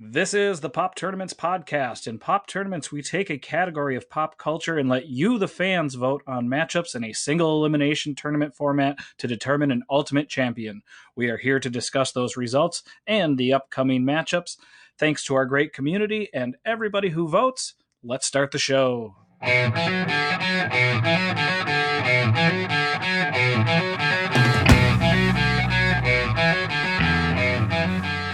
This is the Pop Tournaments podcast. In Pop Tournaments, we take a category of pop culture and let you, the fans, vote on matchups in a single elimination tournament format to determine an ultimate champion. We are here to discuss those results and the upcoming matchups. Thanks to our great community and everybody who votes. Let's start the show.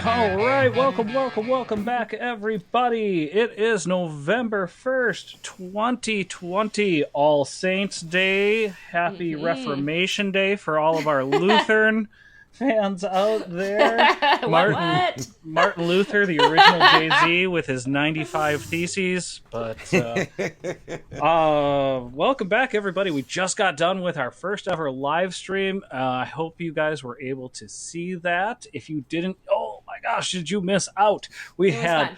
All right, welcome back, everybody. It is November 1st, 2020, All Saints Day. Happy Reformation Day for all of our Lutheran fans out there. Martin Luther, the original Jay-Z with his 95 Theses. But welcome back, everybody. We just got done with our first ever live stream. I hope you guys were able to see that. If you didn't, oh my gosh, did you miss out? We had fun.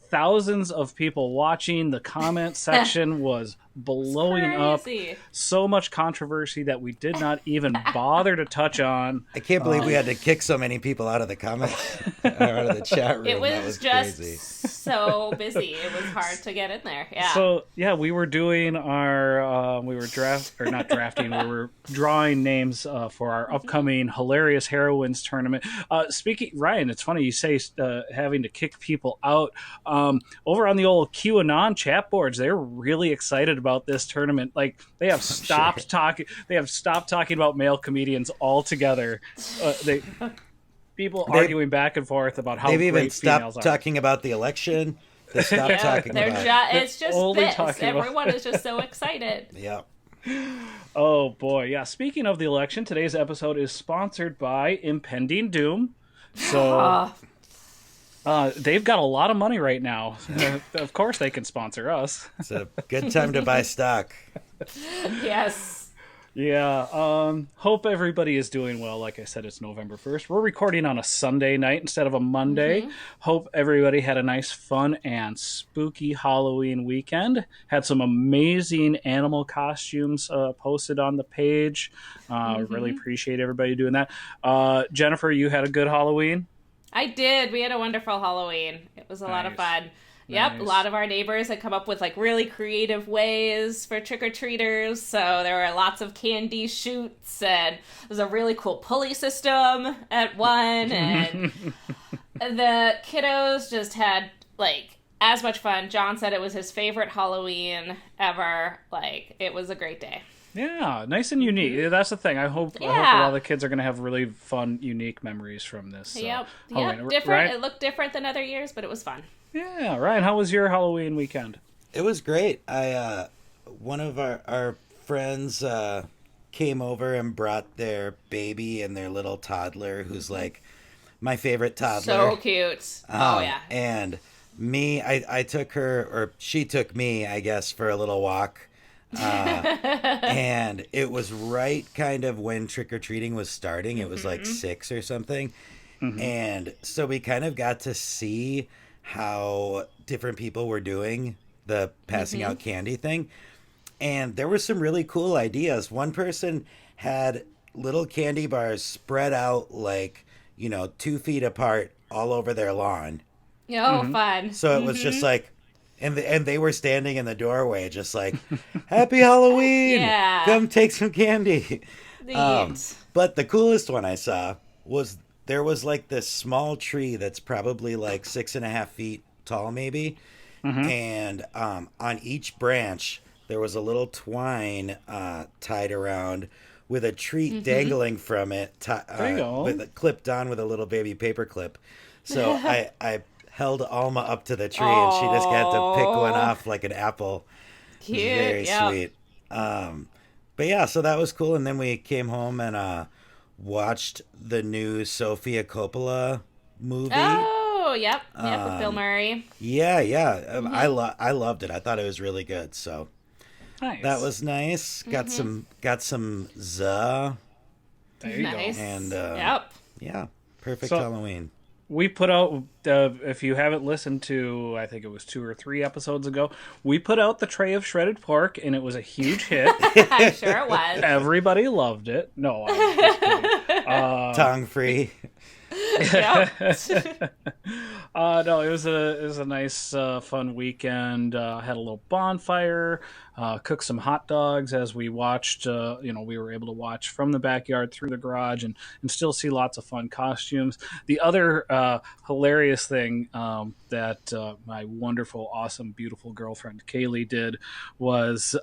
Thousands of people watching. The comment section was blowing up. So much controversy that we did not even bother to touch on. I can't believe we had to kick so many people out of the comments or out of the chat room. It was just crazy. So busy. It was hard to get in there. Yeah. So yeah, we were doing our we were drawing names for our upcoming hilarious Heroines tournament. Speaking, Ryan, it's funny you say having to kick people out. Over on the old QAnon chat boards, they're really excited about this tournament. Like they have stopped talking. They have stopped talking about male comedians altogether. People arguing back and forth about how they've great even females stopped are. talking about the election. They stopped talking about it. It's just this. Everyone is just so excited. Yeah. Oh boy, yeah. Speaking of the election, today's episode is sponsored by Impending Doom. So. They've got a lot of money right now. Of course they can sponsor us. It's a good time to buy stock. Yes. Yeah. Hope everybody is doing well. Like I said, it's November 1st. We're recording on a Sunday night instead of a Monday. Mm-hmm. Hope everybody had a nice, fun, and spooky Halloween weekend. Had some amazing animal costumes posted on the page. Really appreciate everybody doing that. Jennifer, you had a good Halloween? I did. We had a wonderful Halloween. It was a lot of fun. Yep, a lot of our neighbors had come up with like really creative ways for trick-or-treaters. So there were lots of candy shoots, and there was a really cool pulley system at one. And the kiddos just had like as much fun. John said it was his favorite Halloween ever. Like, it was a great day. Yeah, nice and unique. That's the thing. I hope a lot of the kids are going to have really fun, unique memories from this. Yep, different. Ryan? It looked different than other years, but it was fun. Yeah, Ryan, how was your Halloween weekend? It was great. One of our friends came over and brought their baby and their little toddler, who's like my favorite toddler. So cute. Oh yeah. And me, I took her, or she took me, I guess, for a little walk. And it was right kind of when trick-or-treating was starting. It was like 6 or something. And so we kind of got to see how different people were doing the passing out candy thing. And there were some really cool ideas. One person had little candy bars spread out like, 2 feet apart all over their lawn. Oh, fun. So it was just like, and they were standing in the doorway, just like, "Happy Halloween! Yeah. Come take some candy." Neat. But the coolest one I saw was there was like this small tree that's probably like 6.5 feet tall, maybe, and on each branch there was a little twine tied around with a treat dangling from it, with it clipped on with a little baby paper clip. So I held Alma up to the tree, and she just got to pick one off like an apple. Cute. Very sweet. But yeah, so that was cool. And then we came home and watched the new Sofia Coppola movie. Oh, yep, with Bill Murray. Yeah. I loved it. I thought it was really good. So nice. That was nice. Got some za. There you go. And yeah, perfect Halloween. We put out, if you haven't listened to, I think it was 2 or 3 episodes ago, we put out the tray of shredded pork, and it was a huge hit. I'm sure it was. Everybody loved it. No, I'm just kidding. Tongue free. No, it was a nice, fun weekend. Had a little bonfire, cooked some hot dogs as we watched. We were able to watch from the backyard through the garage and still see lots of fun costumes. The other hilarious thing that my wonderful, awesome, beautiful girlfriend Kaylee did was.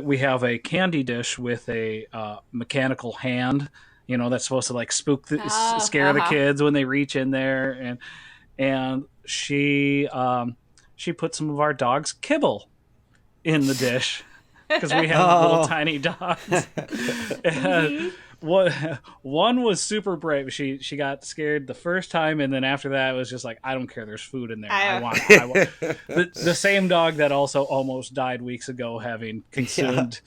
We have a candy dish with a mechanical hand, that's supposed to like scare the kids when they reach in there, and she put some of our dog's kibble in the dish because we have little tiny dogs. And one was super brave. She got scared the first time, and then after that it was just like, I don't care, there's food in there. I want the same dog that also almost died weeks ago having consumed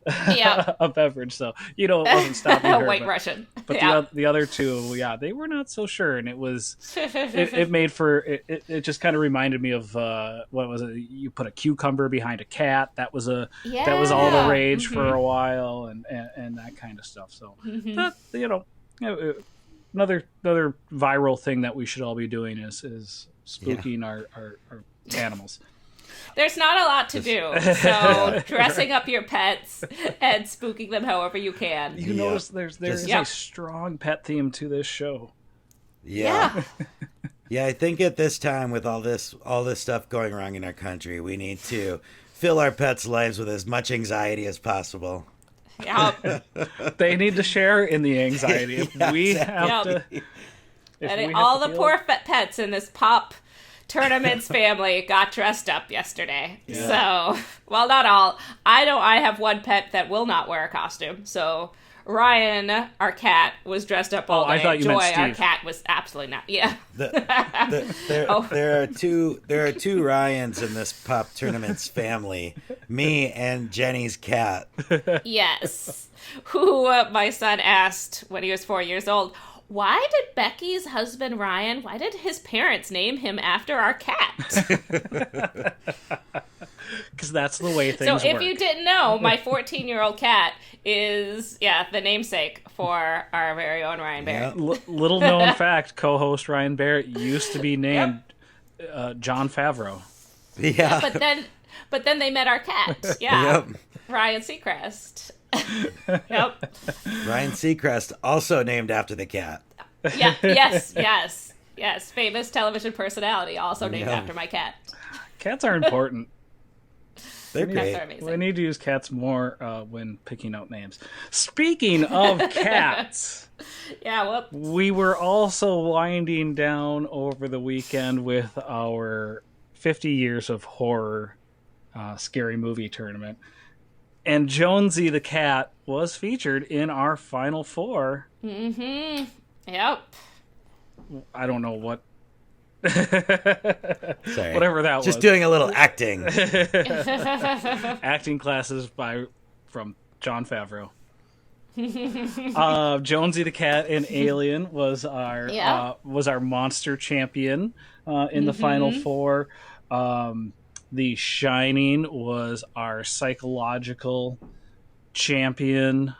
a beverage, so it wasn't stopping her. White Russian. But the other two, they were not so sure, and it was it made for it just kind of reminded me of what was it? You put a cucumber behind a cat. That was all the rage for a while, and that kind of stuff. So another viral thing that we should all be doing is spooking our animals. There's not a lot to do, so dressing up your pets and spooking them however you can. You notice there's a strong pet theme to this show. Yeah. Yeah, I think at this time with all this stuff going wrong in our country, we need to fill our pets' lives with as much anxiety as possible. Yep. They need to share in the anxiety. If we have to... And all the poor pets in this pop... Tournament's family got dressed up yesterday. Yeah. So, well, not all. I have one pet that will not wear a costume. So, Ryan, our cat, was dressed up all day. I thought you meant Steve. Our cat, was absolutely not. Yeah. There are two Ryans in this pop tournament's family. Me and Jenny's cat. Yes. Who my son asked when he was 4 years old, why did Becky's husband, Ryan, why did his parents name him after our cat? Because that's the way things work. So if you didn't know, my 14-year-old cat is, the namesake for our very own Ryan Barrett. Little known fact, co-host Ryan Barrett used to be named Jon Favreau. Yeah. But then they met our cat. Yeah. Yep. Ryan Seacrest. Yep. Ryan Seacrest, also named after the cat. Yeah. Yes. Famous television personality, also named after my cat. Cats are important. They're great. Cats are amazing. We need to use cats more when picking out names. Speaking of cats, we were also winding down over the weekend with our 50 Years of Horror Scary Movie Tournament. And Jonesy the cat was featured in our Final Four. Mm-hmm. Yep. I don't know what... Sorry. Whatever that was. Just doing a little acting. Acting classes from Jon Favreau. Jonesy the cat in Alien was our monster champion in the Final Four. The Shining was our psychological champion.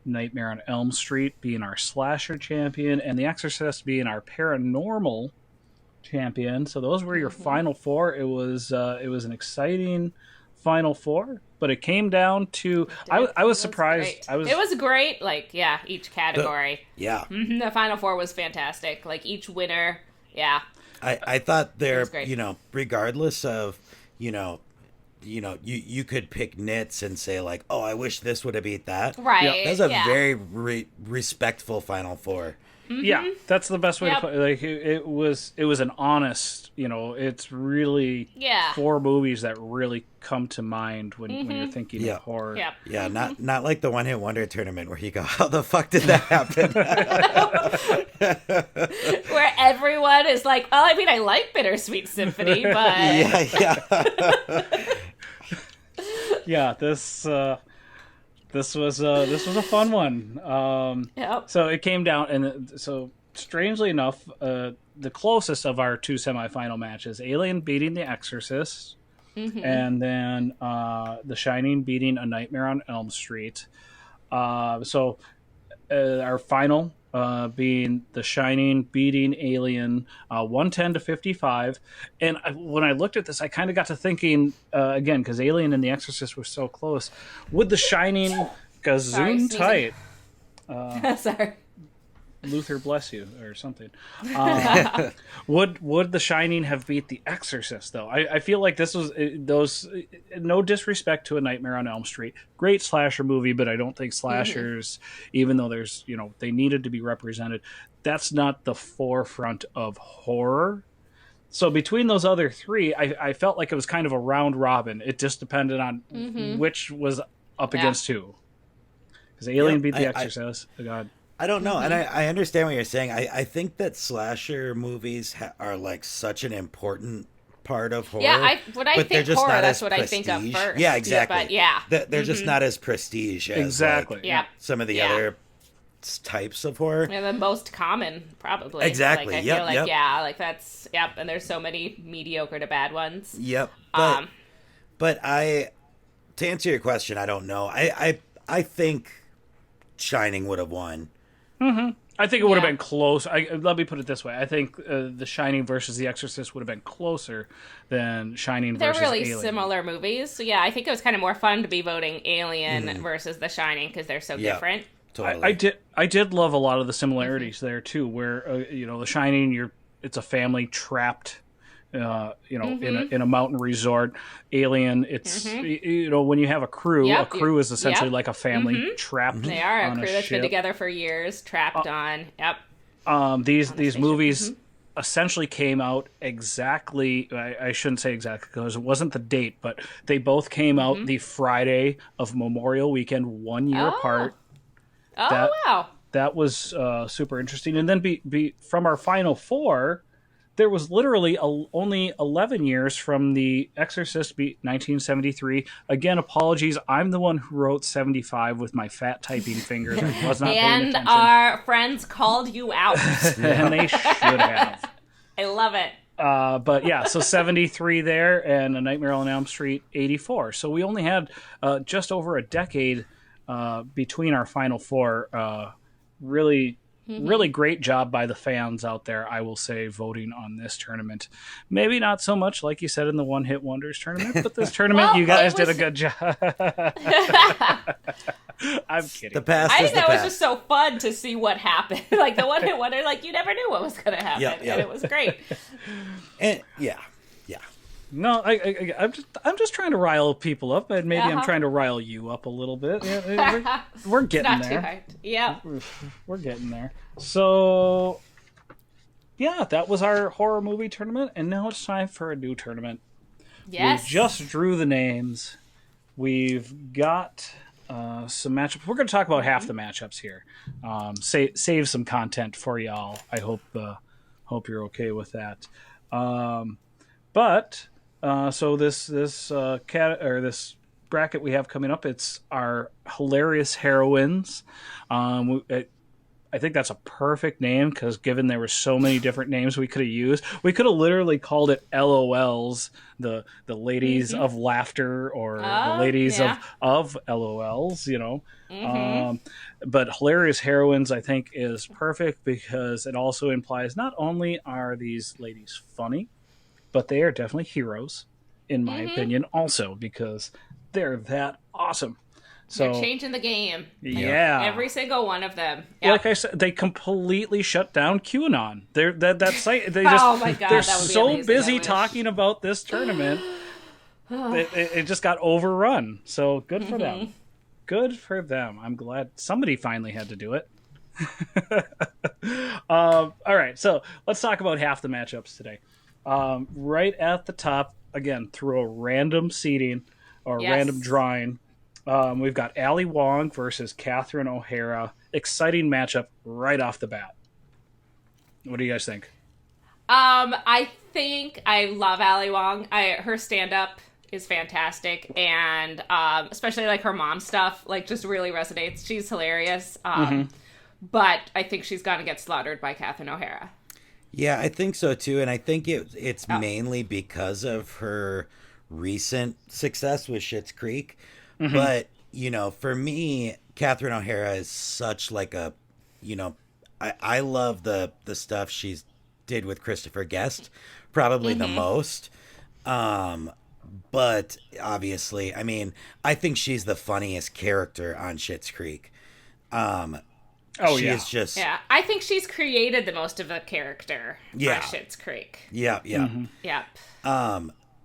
Nightmare on Elm Street being our slasher champion, and The Exorcist being our paranormal champion. So those were your Final Four. It was an exciting Final Four, but it came down to I was surprised. It was great. Each category. The Final Four was fantastic. Each winner. Yeah. I thought they're, regardless of, you could pick nits and say I wish this would have beat that. Right. That was a very respectful Final Four. Mm-hmm. Yeah, that's the best way to put it. It was an honest, it's really four movies that really come to mind when you're thinking of horror. Yep. Yeah, not like the One Hit Wonder tournament where you go, how the fuck did that happen? Where everyone is like, well, I mean, I like Bittersweet Symphony, but... Yeah, this was a fun one. So it came down, and so strangely enough, the closest of our two semifinal matches, Alien beating The Exorcist, and then The Shining beating A Nightmare on Elm Street. So our final being The Shining, beating Alien 110-55. And when I looked at this, I kind of got to thinking, again, because Alien and The Exorcist were so close, would The Shining gazoon tight? Sorry. Luther bless you, or something. Would The Shining have beat The Exorcist, though? I feel like this was no disrespect to A Nightmare on Elm Street, great slasher movie, but I don't think slashers, even though there's, they needed to be represented, that's not the forefront of horror. So between those other three, I felt like it was kind of a round robin. It just depended on which was up against who. Because Alien beat The Exorcist. God. I don't know, and I understand what you're saying. I think that slasher movies are like such an important part of horror. Yeah, when I think horror, that's what I think of first. Yeah, exactly. But they're just not as prestige as some of the other types of horror. Yeah, the most common, probably. Exactly. I feel like that's and there's so many mediocre to bad ones. Yep. But to answer your question, I don't know. I think Shining would have won. I think it would have been close. Let me put it this way. I think The Shining versus The Exorcist would have been closer than Shining versus Alien. They're really similar movies. So, I think it was kind of more fun to be voting Alien versus The Shining because they're so different. Totally. I did love a lot of the similarities there, too, where, The Shining, it's a family trapped in a mountain resort. Alien, it's when you have a crew is essentially like a family trapped. They are on a crew that's been together for years, trapped on. These movies essentially came out exactly. I shouldn't say exactly because it wasn't the date, but they both came out the Friday of Memorial Weekend, 1 year apart. Wow! That was super interesting. And then from our final four. There was literally only 11 years from The Exorcist beat 1973. Again, apologies. I'm the one who wrote 75 with my fat typing fingers. I was not paying attention. And our friends called you out. And they should have. I love it. But so 73 there, and A Nightmare on Elm Street 84. So we only had just over a decade between our final four. Really great job by the fans out there, I will say, voting on this tournament. Maybe not so much, like you said, in the One Hit Wonders tournament, but this tournament, you guys did a good job. I'm kidding. The past I is think the that past. was just so fun to see what happened. Like the One Hit Wonder, you never knew what was going to happen, and it was great. And No, I'm just trying to rile people up, and maybe I'm trying to rile you up a little bit. Yeah, we're getting not there. Too hard. Yeah, we're getting there. So, that was our horror movie tournament, and now it's time for a new tournament. Yes, we just drew the names. We've got some matchups. We're going to talk about half the matchups here. Save some content for y'all. I hope you're okay with that. So this bracket we have coming up, it's our hilarious heroines. I think that's a perfect name because given there were so many different names we could have used, we could have literally called it LOLs, the ladies of laughter, or the ladies of LOLs, But hilarious heroines, I think, is perfect because it also implies not only are these ladies funny, but they are definitely heroes, in my opinion, also because they're that awesome. So, they're changing the game. Yeah. Every single one of them. Yep. Like I said, they completely shut down QAnon. That site. They oh my God, they're that would be so amazing, busy talking about this tournament. it just got overrun. So good for them. Good for them. I'm glad somebody finally had to do it. All right, so let's talk about half the matchups today. Right at the top, again, through a random seeding or random drawing, we've got Ali Wong versus Catherine O'Hara. Exciting matchup right off the bat. What do you guys think? I think I love Ali Wong. Her stand-up is fantastic, and especially like her mom stuff, just really resonates. She's hilarious. But I think she's gonna get slaughtered by Catherine O'Hara. Yeah, I think so too, and I think it's mainly because of her recent success with Schitt's Creek. But for me, Catherine O'Hara is such like a I love the stuff she's did with Christopher Guest, probably the most. But obviously, I mean, I think she's the funniest character on Schitt's Creek. She is just... Yeah, I think she's created the most of a character on Schitt's Creek. Yeah. Yep.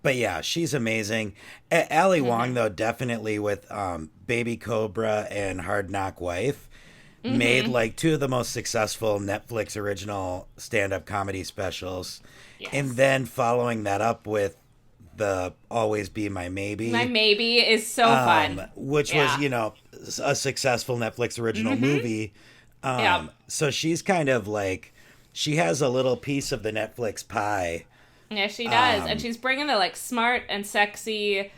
But yeah, she's amazing. Ali Wong, though, definitely with Baby Cobra and Hard Knock Wife, made like two of the most successful Netflix original stand-up comedy specials. Yes. And then following that up with the Always Be My Maybe. My Maybe is so fun. Which was, you know, a successful Netflix original movie. So she's kind of like, she has a little piece of the Netflix pie. Yeah, she does. And she's bringing the like smart and sexy,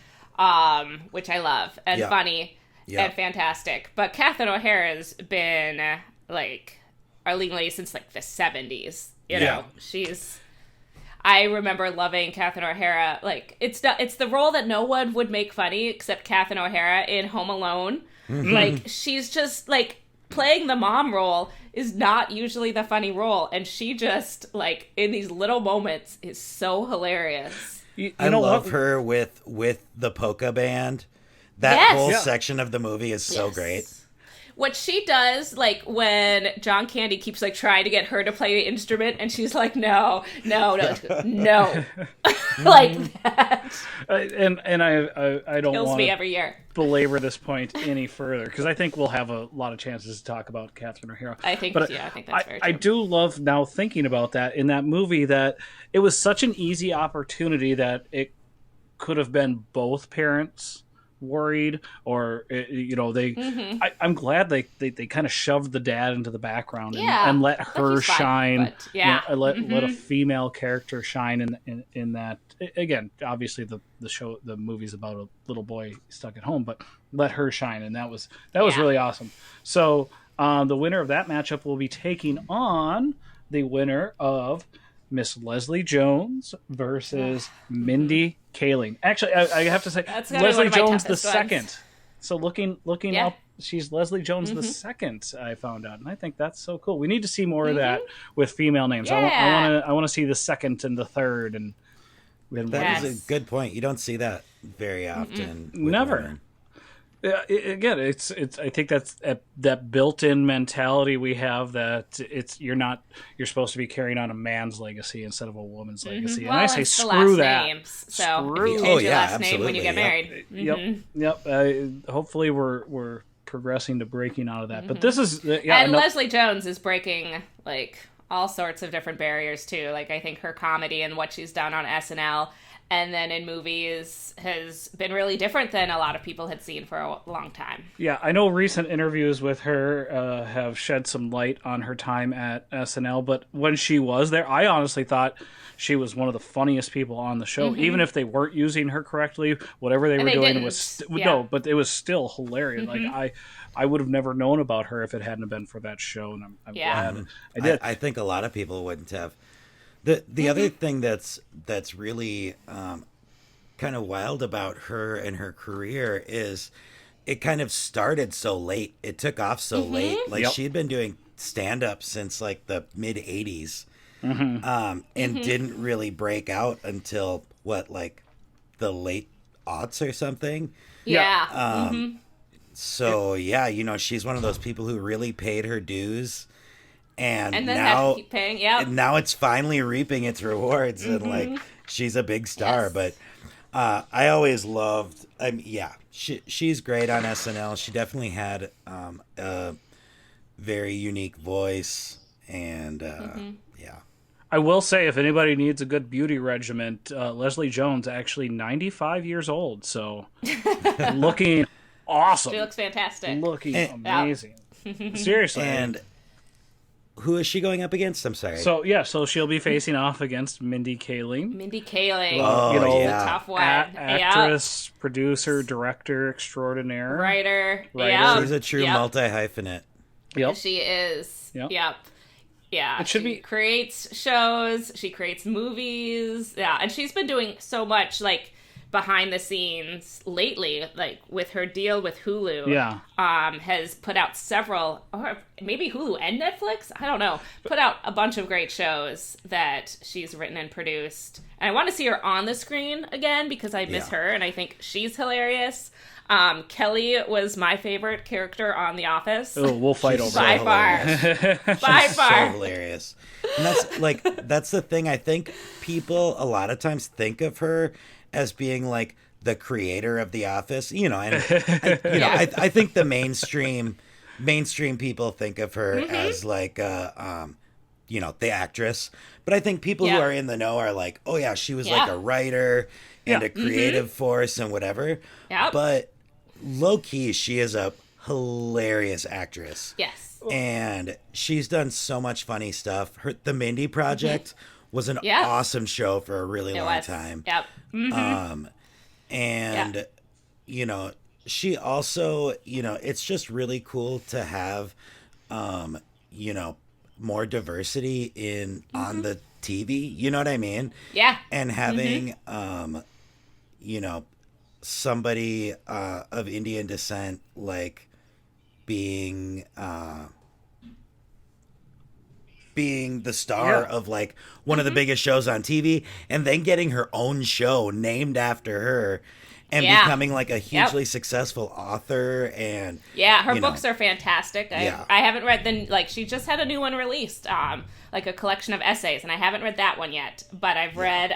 which I love, and funny and fantastic. But Catherine O'Hara's been like our leading lady since like the 70s. You know, I remember loving Catherine O'Hara. Like it's the role that no one would make funny except Catherine O'Hara in Home Alone. Like she's just like playing the mom role is not usually the funny role, and she just like in these little moments is so hilarious. I love her with the polka band. That whole section of the movie is so great. What she does, like, when John Candy keeps, like, trying to get her to play the instrument, and she's like, no. Like that. And I don't want to every year. Belabor this point any further, because I think we'll have a lot of chances to talk about Catherine O'Hara. I think that's very true. I do love now thinking about that in that movie, that it was such an easy opportunity that it could have been both parents worried, or you know, they I'm glad they kind of shoved the dad into the background and let her shine. Let a female character shine in that. Again, obviously the movie's about a little boy stuck at home, but let her shine, and that was really awesome. So the winner of that matchup will be taking on the winner of Miss Leslie Jones versus Mindy Kaling. Actually, I have to say, Leslie Jones the second. So looking up, she's Leslie Jones the second, I found out, and I think that's so cool. We need to see more of that with female names. I want to see the second and the third, and that is a good point. You don't see that very often. Never. Women. Again, it's. I think that's that built-in mentality we have, that you're supposed to be carrying on a man's legacy instead of a woman's legacy. Well, and I say screw that. Names, so if you change your last name when you get married. Yep. Hopefully we're progressing to breaking out of that. But this is Leslie Jones is breaking like all sorts of different barriers too. Like I think her comedy and what she's done on SNL and then in movies has been really different than a lot of people had seen for a long time. Yeah, I know recent interviews with her have shed some light on her time at SNL, but when she was there, I honestly thought she was one of the funniest people on the show, even if they weren't using her correctly. Whatever they were doing was no, but it was still hilarious. Like I would have never known about her if it hadn't been for that show, and I'm glad I did. I think a lot of people wouldn't have. The other thing that's really kind of wild about her and her career is it kind of started so late. It took off so late. Like she'd been doing stand-up since like the mid 80s and didn't really break out until like the late aughts or something. So you know, she's one of those people who really paid her dues. And then now, have to keep paying. And now it's finally reaping its rewards, and like she's a big star. But I always loved. She's great on SNL. She definitely had a very unique voice, and I will say, if anybody needs a good beauty regimen, Leslie Jones actually 95 years old, so looking awesome. She looks fantastic. Looking amazing. Seriously. And who is she going up against? I'm sorry. So she'll be facing off against Mindy Kaling. Mindy Kaling. A tough one. Actress, producer, director extraordinaire. Writer. She's a true multi-hyphenate. Yep. She is. Yep. Yeah. She creates shows. She creates movies. Yeah. And she's been doing so much, like, behind the scenes lately, like with her deal with Hulu. Yeah. Has put out several, or maybe Hulu and Netflix, I don't know, put out a bunch of great shows that she's written and produced. And I want to see her on the screen again because I miss her, and I think she's hilarious. Kelly was my favorite character on The Office. Oh, we'll fight over by that. far. By far. So hilarious. And that's the thing. I think people a lot of times think of her as being like the creator of The Office, and I think the mainstream people think of her as like the actress. But I think people who are in the know are like, oh yeah, she was like a writer and a creative force and whatever. Yep. But low key, she is a hilarious actress. Yes. And she's done so much funny stuff. The Mindy Project was an awesome show for a really long time. Yep. Mm-hmm. And she also, it's just really cool to have, more diversity on the TV. You know what I mean? Yeah. And having, somebody of Indian descent, like being the star of like one of the biggest shows on TV, and then getting her own show named after her and becoming like a hugely successful author. And her books are fantastic. I haven't read she just had a new one released, like a collection of essays, and I haven't read that one yet, but I've read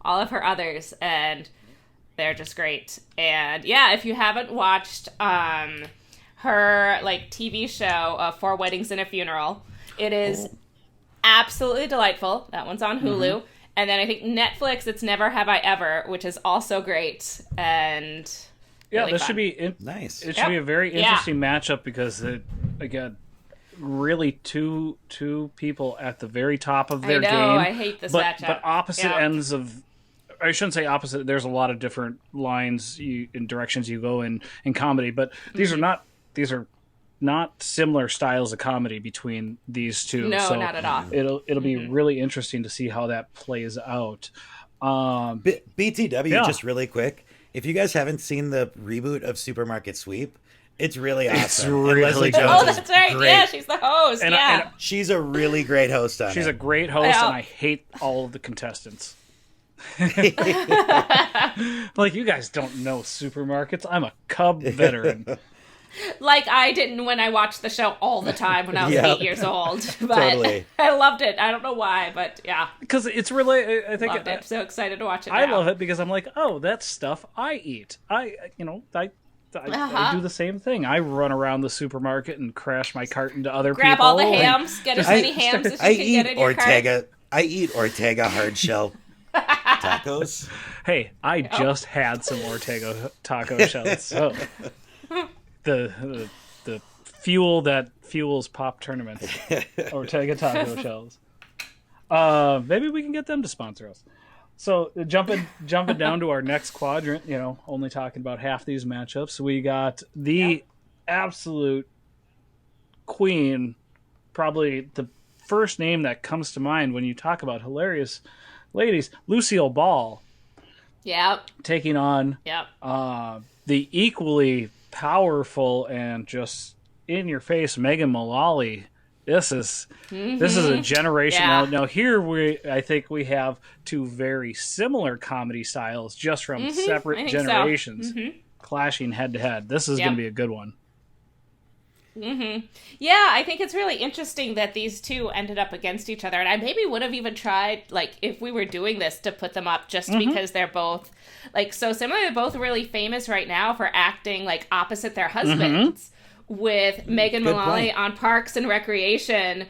all of her others, and they're just great. And if you haven't watched her like TV show, 4 Weddings and a Funeral, it is absolutely delightful. That one's on Hulu. And then I think Netflix, it's Never Have I Ever, which is also great. And really this should be nice. It should be a very interesting matchup because again, really two people at the very top of their game. I hate this matchup. But opposite ends of. I shouldn't say opposite. There's a lot of different lines and directions you go in comedy, but these are not similar styles of comedy between these two. No, so not at all. It'll be really interesting to see how that plays out. BTW, just really quick. If you guys haven't seen the reboot of Supermarket Sweep, it's really awesome. It's really Leslie good. Jones that's right. great. Yeah, she's the host. And she's a really great host on She's it. a great host, and I hate all of the contestants. Like, you guys don't know supermarkets. I'm a Cub veteran. Like I didn't when I watched the show all the time when I was 8 years old. But Totally. I loved it. I don't know why, but because it's really. I think loved it. I'm so excited to watch it. I now. love it because I'm like, oh, that's stuff I eat. I do the same thing. I run around the supermarket and crash my cart into other Grab people. all the hams. Get as many hams as you can get in your cart. I eat Ortega hard shell tacos. Hey, I just had some Ortega taco shells. So the fuel that fuels pop tournaments. Ortega taco shells. Maybe we can get them to sponsor us. So jumping down to our next quadrant, only talking about half these matchups. We got the absolute queen, probably the first name that comes to mind when you talk about hilarious ladies, Lucille Ball. Yep. Taking on the equally powerful and just in your face Megan Mullally. This is a generation. Now here I think we have two very similar comedy styles just from separate generations clashing head to head. This is going to be a good one. Yeah, I think it's really interesting that these two ended up against each other, and I maybe would have even tried, like, if we were doing this, to put them up just because they're both like so similar. They're both really famous right now for acting like opposite their husbands. With Megan Mullally on Parks and Recreation,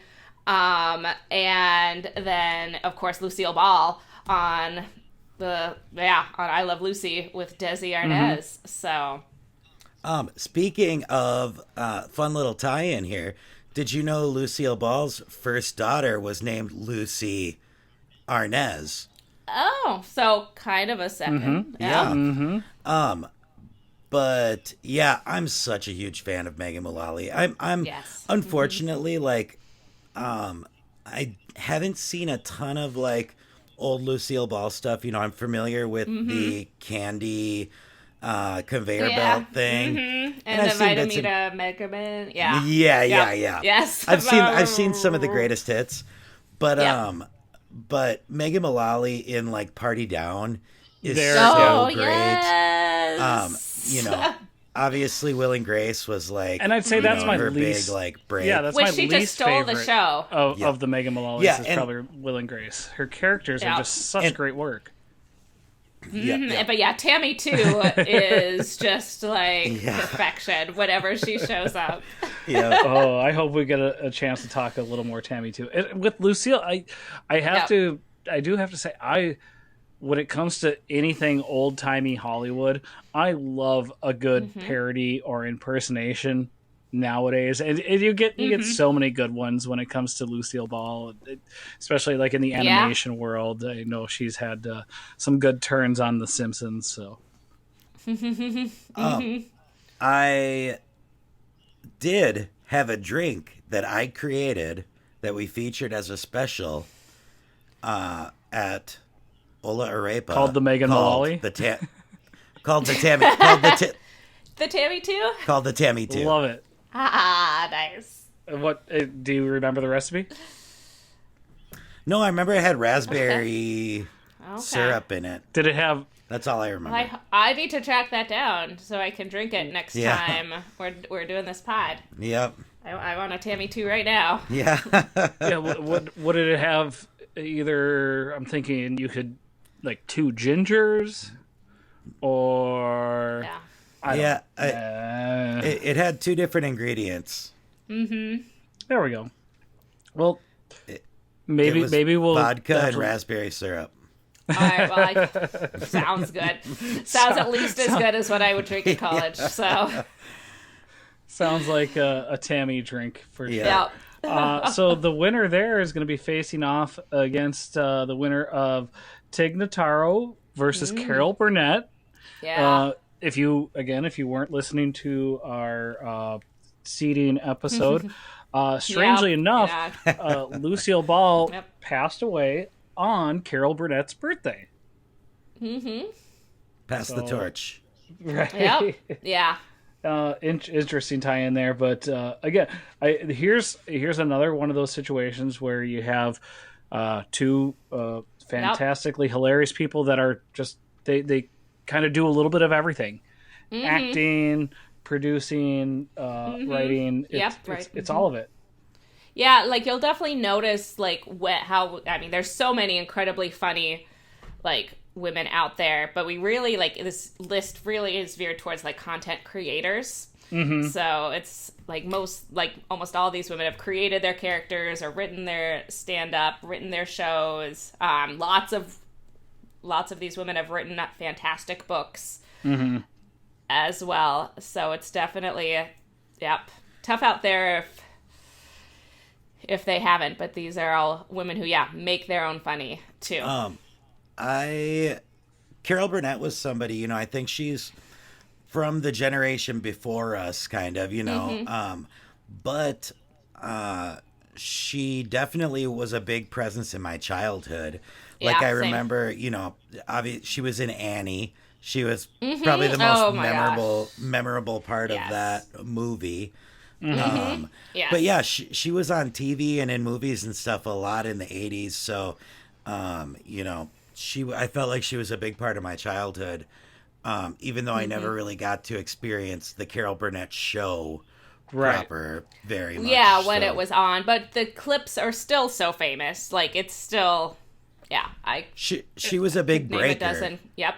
and then of course Lucille Ball on on I Love Lucy with Desi Arnaz. So, speaking of fun little tie-in here, did you know Lucille Ball's first daughter was named Lucy Arnaz? Oh, so kind of a second. But yeah, I'm such a huge fan of Megan Mullally. I'm unfortunately I haven't seen a ton of like old Lucille Ball stuff. I'm familiar with the candy conveyor belt thing, and the Vitamita Megaman. Yeah, yeah. Yes, I've seen some of the greatest hits, but but Megan Mullally in like Party Down is so great. Yes. Obviously Will and Grace was like, and I'd say that's my her least big like break. Yeah, that's Which my she least just stole the favorite show of the Megan Mullally. Yeah, is and, probably Will and Grace. Her characters are just such great work. But yeah, Tammy too is just like perfection whenever she shows up. Oh, I hope we get a chance to talk a little more Tammy too. With Lucille, I do have to say, when it comes to anything old timey Hollywood, I love a good parody or impersonation nowadays, and you get so many good ones when it comes to Lucille Ball, especially like in the animation world. I know she's had some good turns on The Simpsons. So, I did have a drink that I created that we featured as a special at Ola Arepa, called the Megan Mullally, called the Tammy, the Tammy 2, called the Tammy 2. Love it. Nice. What do you remember the recipe? No, I remember it had raspberry syrup in it. Did it have? That's all I remember. I need to track that down so I can drink it next time we're doing this pod. Yep. I want a Tammy 2 right now. Yeah. Yeah. What did it have? Either I'm thinking you could like 2 gingers, or it had 2 different ingredients. There we go. Well, maybe we'll vodka and raspberry syrup. All right, well, sounds good. Sounds at least as good as what I would drink in college. So sounds like a Tammy drink for sure. Yeah. So the winner there is going to be facing off against the winner of Tig Notaro versus Carol Burnett. Yeah. If you weren't listening to our seeding episode, strangely enough, Lucille Ball passed away on Carol Burnett's birthday. Pass the torch. Right. Yep. Yeah. Interesting tie in there, but again, here's another one of those situations where you have 2 fantastically hilarious people that are just they kind of do a little bit of everything, acting, producing, writing. It's all of it. Yeah, like you'll definitely notice like there's so many incredibly funny like women out there, but we really like this list really is veered towards like content creators. So it's like almost all these women have created their characters or written their stand-up, written their shows. Lots of these women have written fantastic books as well. So it's definitely tough out there if they haven't, but these are all women who make their own funny too. Carol Burnett was somebody, I think she's from the generation before us, kind of, but she definitely was a big presence in my childhood. Like I remember, she was in Annie. She was probably the most memorable part of that movie. But yeah, she was on TV and in movies and stuff a lot in the 80s. So, I felt like she was a big part of my childhood, even though I never really got to experience the Carol Burnett show proper very much. Yeah, when it was on, but the clips are still so famous. Like it's still, she was a big breaker. Name a dozen. Yep.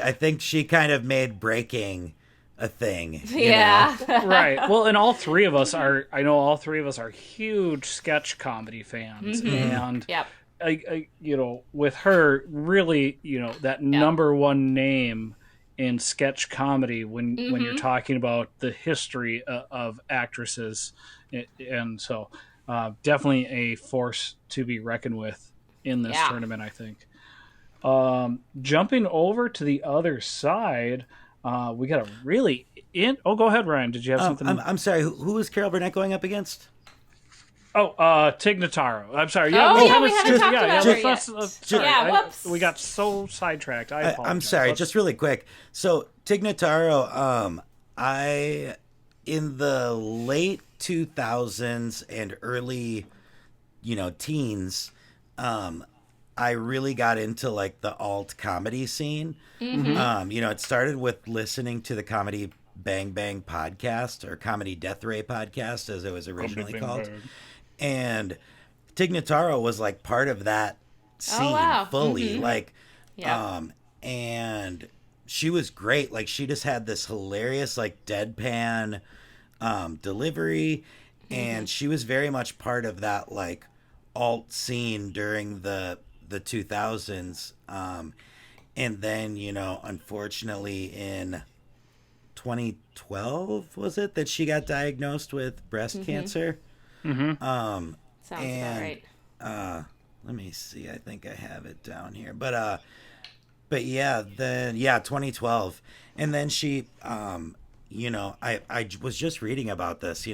I think she kind of made breaking a thing. Yeah. Right. Well, and all three of us are huge sketch comedy fans, and with her, really, that number one name in sketch comedy when you're talking about the history of actresses, and so definitely a force to be reckoned with in this tournament, I think. Jumping over to the other side, we got a really go ahead, Ryan. Did you have something? I'm sorry. Who was Carol Burnett going up against? Tig Notaro. I'm sorry. We haven't talked about her yet. Sorry, whoops. We got so sidetracked. I apologize. I'm sorry. Just really quick. So Tig Notaro, I in the late 2000s and early, teens, I really got into like the alt comedy scene. Mm-hmm. It started with listening to the Comedy Bang Bang podcast, or Comedy Death Ray podcast, as it was originally called. Bang. And Tig Notaro was like part of that scene fully. Mm-hmm. Like, Yeah. And she was great. Like, she just had this hilarious, like, deadpan delivery. And she was very much part of that, like, alt scene during the 2000s. And then, unfortunately in 2012, was it, that she got diagnosed with breast cancer? Mm-hmm. Sounds about right. Let me see. I think I have it down here. But 2012. And then she, I was just reading about this,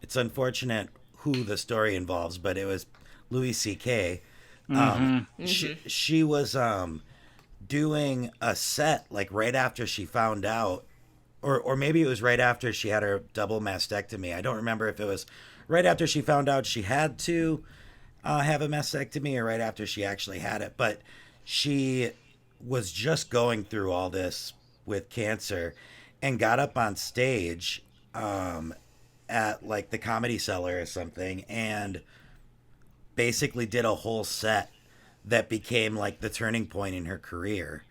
it's unfortunate who the story involves, but it was Louis C.K. She was, doing a set like right after she found out, or maybe it was right after she had her double mastectomy. I don't remember if it was right after she found out she had to have a mastectomy or right after she actually had it. But she was just going through all this with cancer and got up on stage at like the Comedy Cellar or something and basically did a whole set that became like the turning point in her career.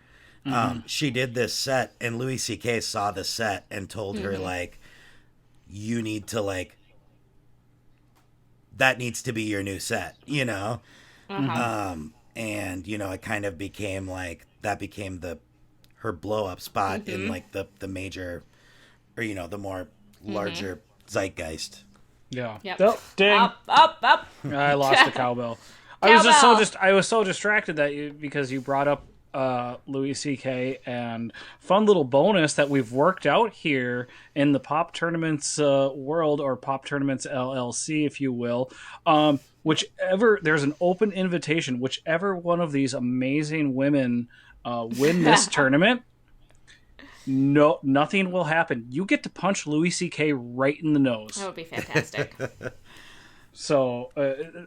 She did this set and Louis C.K. saw the set and told her like, you need to like, that needs to be your new set, and it kind of became like, that became her blow up spot in like the major, or the more larger zeitgeist. Yeah. Yep. Oh, ding. Up. I lost the cowbell. I was so distracted because you brought up Louis C.K. and fun little bonus that we've worked out here in the Pop Tournaments world, or Pop Tournaments LLC, if you will. Whichever, there's an open invitation. Whichever one of these amazing women win this tournament, nothing will happen. You get to punch Louis C.K. right in the nose. That would be fantastic. So,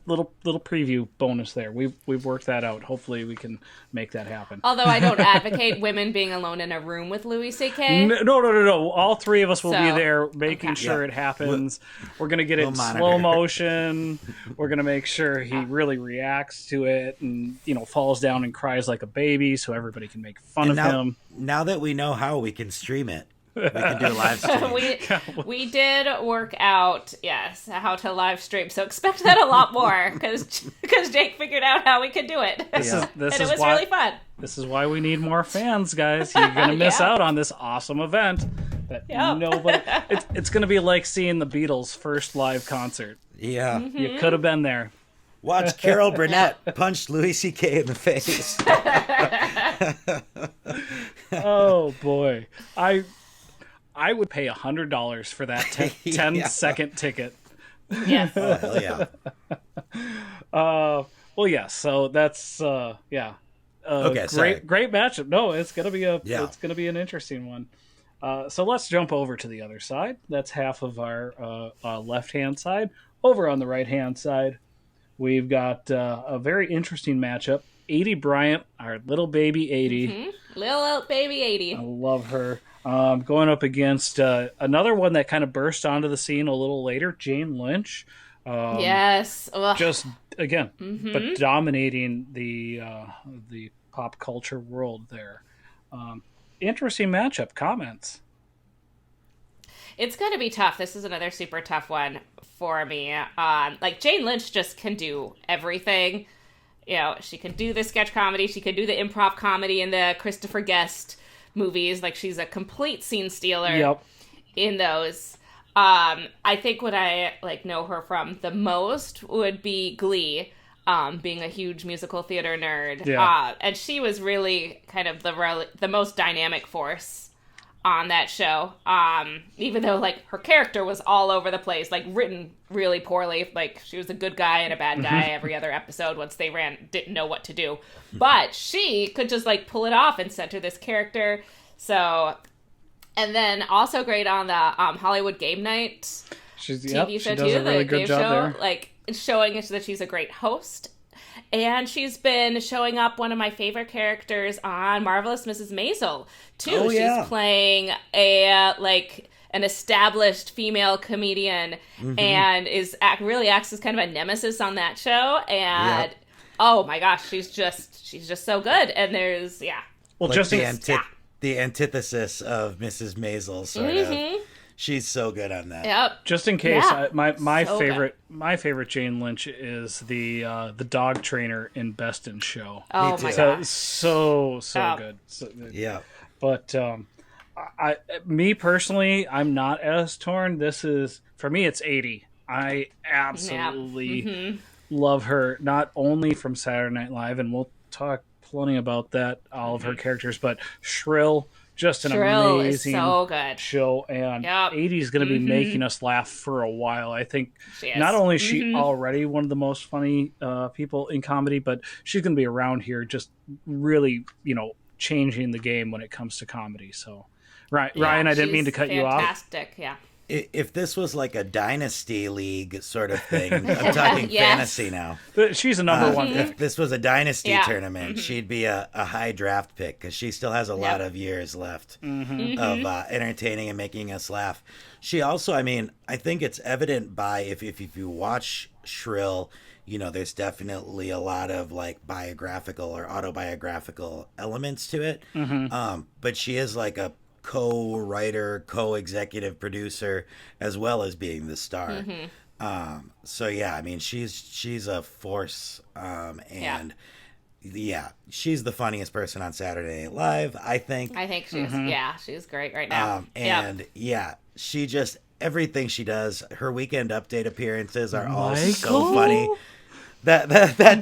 little preview bonus there. We've worked that out. Hopefully, we can make that happen. Although I don't advocate women being alone in a room with Louis C.K. No. All three of us will be there, making sure it happens. We're gonna get it in slow motion. We're gonna make sure he really reacts to it, and falls down and cries like a baby, so everybody can make fun of him. Now that we know how, we can stream it. We can do a live stream. we did work out, yes, how to live stream. So expect that a lot more because Jake figured out how we could do it. This and it was really fun. This is why we need more fans, guys. You're gonna miss out on this awesome event that nobody. It's gonna be like seeing the Beatles' first live concert. Yeah, you could have been there. Watch Carol Burnett punch Louis C.K. in the face. Oh boy, I would pay $100 for that 10-second ticket. Yes. Oh, hell yeah. Well, yeah. So that's yeah. Okay. Great matchup. No, it's gonna be it's gonna be an interesting one. So let's jump over to the other side. That's half of our left hand side. Over on the right hand side, we've got a very interesting matchup. 80 Bryant, our little baby 80. Mm-hmm. Little baby 80. I love her. Going up against another one that kind of burst onto the scene a little later, Jane Lynch. Yes. Ugh. Just, again, but dominating the pop culture world there. Interesting matchup. Comments? It's going to be tough. This is another super tough one for me. Like, Jane Lynch just can do everything. She can do the sketch comedy. She can do the improv comedy in the Christopher Guest movies. Like, she's a complete scene stealer in those. I think what I know her from the most would be Glee, being a huge musical theater nerd. And she was really kind of the most dynamic force on that show. Even though like her character was all over the place, like written really poorly. Like she was a good guy and a bad guy every other episode once they didn't know what to do. But she could just like pull it off and center this character. So, and then also great on the Hollywood Game Night TV show too. Really the good game job show, there. like showing that she's a great host. And she's been showing up one of my favorite characters on Marvelous Mrs. Maisel, too. Oh, yeah. She's playing an established female comedian and really acts as kind of a nemesis on that show. And oh my gosh, she's just so good. And there's well, like just the antithesis of Mrs. Maisel, sort of. She's so good on that. Yep. Just in case, my favorite Jane Lynch is the dog trainer in Best in Show. Oh my gosh, so good. Yeah. But me personally, I'm not as torn. This is, for me, it's 80. I absolutely love her, not only from Saturday Night Live, and we'll talk plenty about that, all of her characters, but Shrill. Just an amazing so good show, and 80 is going to be making us laugh for a while. I think not only is she already one of the most funny people in comedy, but she's going to be around here just really, changing the game when it comes to comedy. So, Ryan, I didn't mean to cut you off. Fantastic, yeah. If this was like a dynasty league sort of thing, I'm talking fantasy now. She's a number one. If this was a dynasty tournament, she'd be a high draft pick because she still has a lot of years left of entertaining and making us laugh. She also, I think it's evident by if you watch Shrill, there's definitely a lot of like biographical or autobiographical elements to it. But she is like a co-writer, co-executive producer, as well as being the star. So yeah, she's a force, and she's the funniest person on Saturday Night Live, I think. She's great right now. And she just, everything she does, her Weekend Update appearances are all so funny. That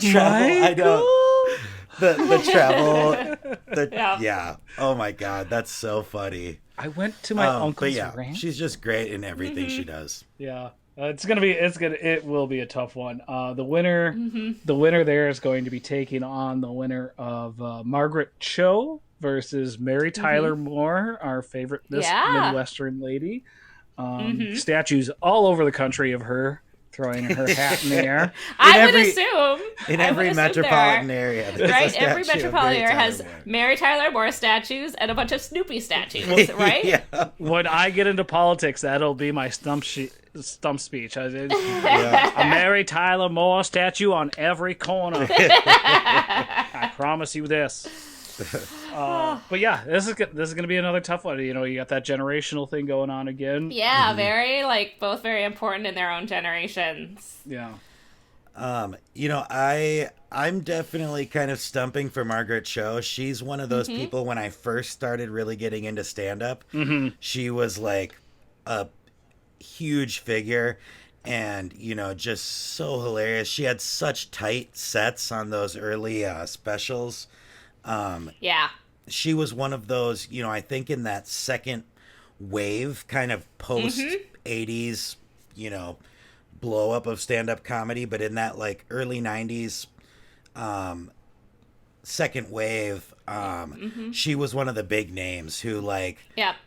travel, I don't. The travel, oh my god, that's so funny. I went to my uncle's ranch. She's just great in everything she does. It will be a tough one. The winner there is going to be taking on the winner of Margaret Cho versus Mary Tyler Moore, our favorite Midwestern lady. Statues all over the country of her throwing her hat in the air. I would assume in every metropolitan area, right? Every metropolitan area has Mary Tyler Moore statues and a bunch of Snoopy statues, right? When I get into politics, that'll be my stump speech. A Mary Tyler Moore statue on every corner. I promise you this. But yeah, this is going to be another tough one. You got that generational thing going on again. Yeah, very both very important in their own generations. Yeah. I'm definitely kind of stumping for Margaret Cho. She's one of those people when I first started really getting into stand-up. She was like a huge figure and, just so hilarious. She had such tight sets on those early specials. She was one of those, I think in that second wave kind of post 80s, blow up of stand-up comedy, but in that like early 90s second wave, she was one of the big names who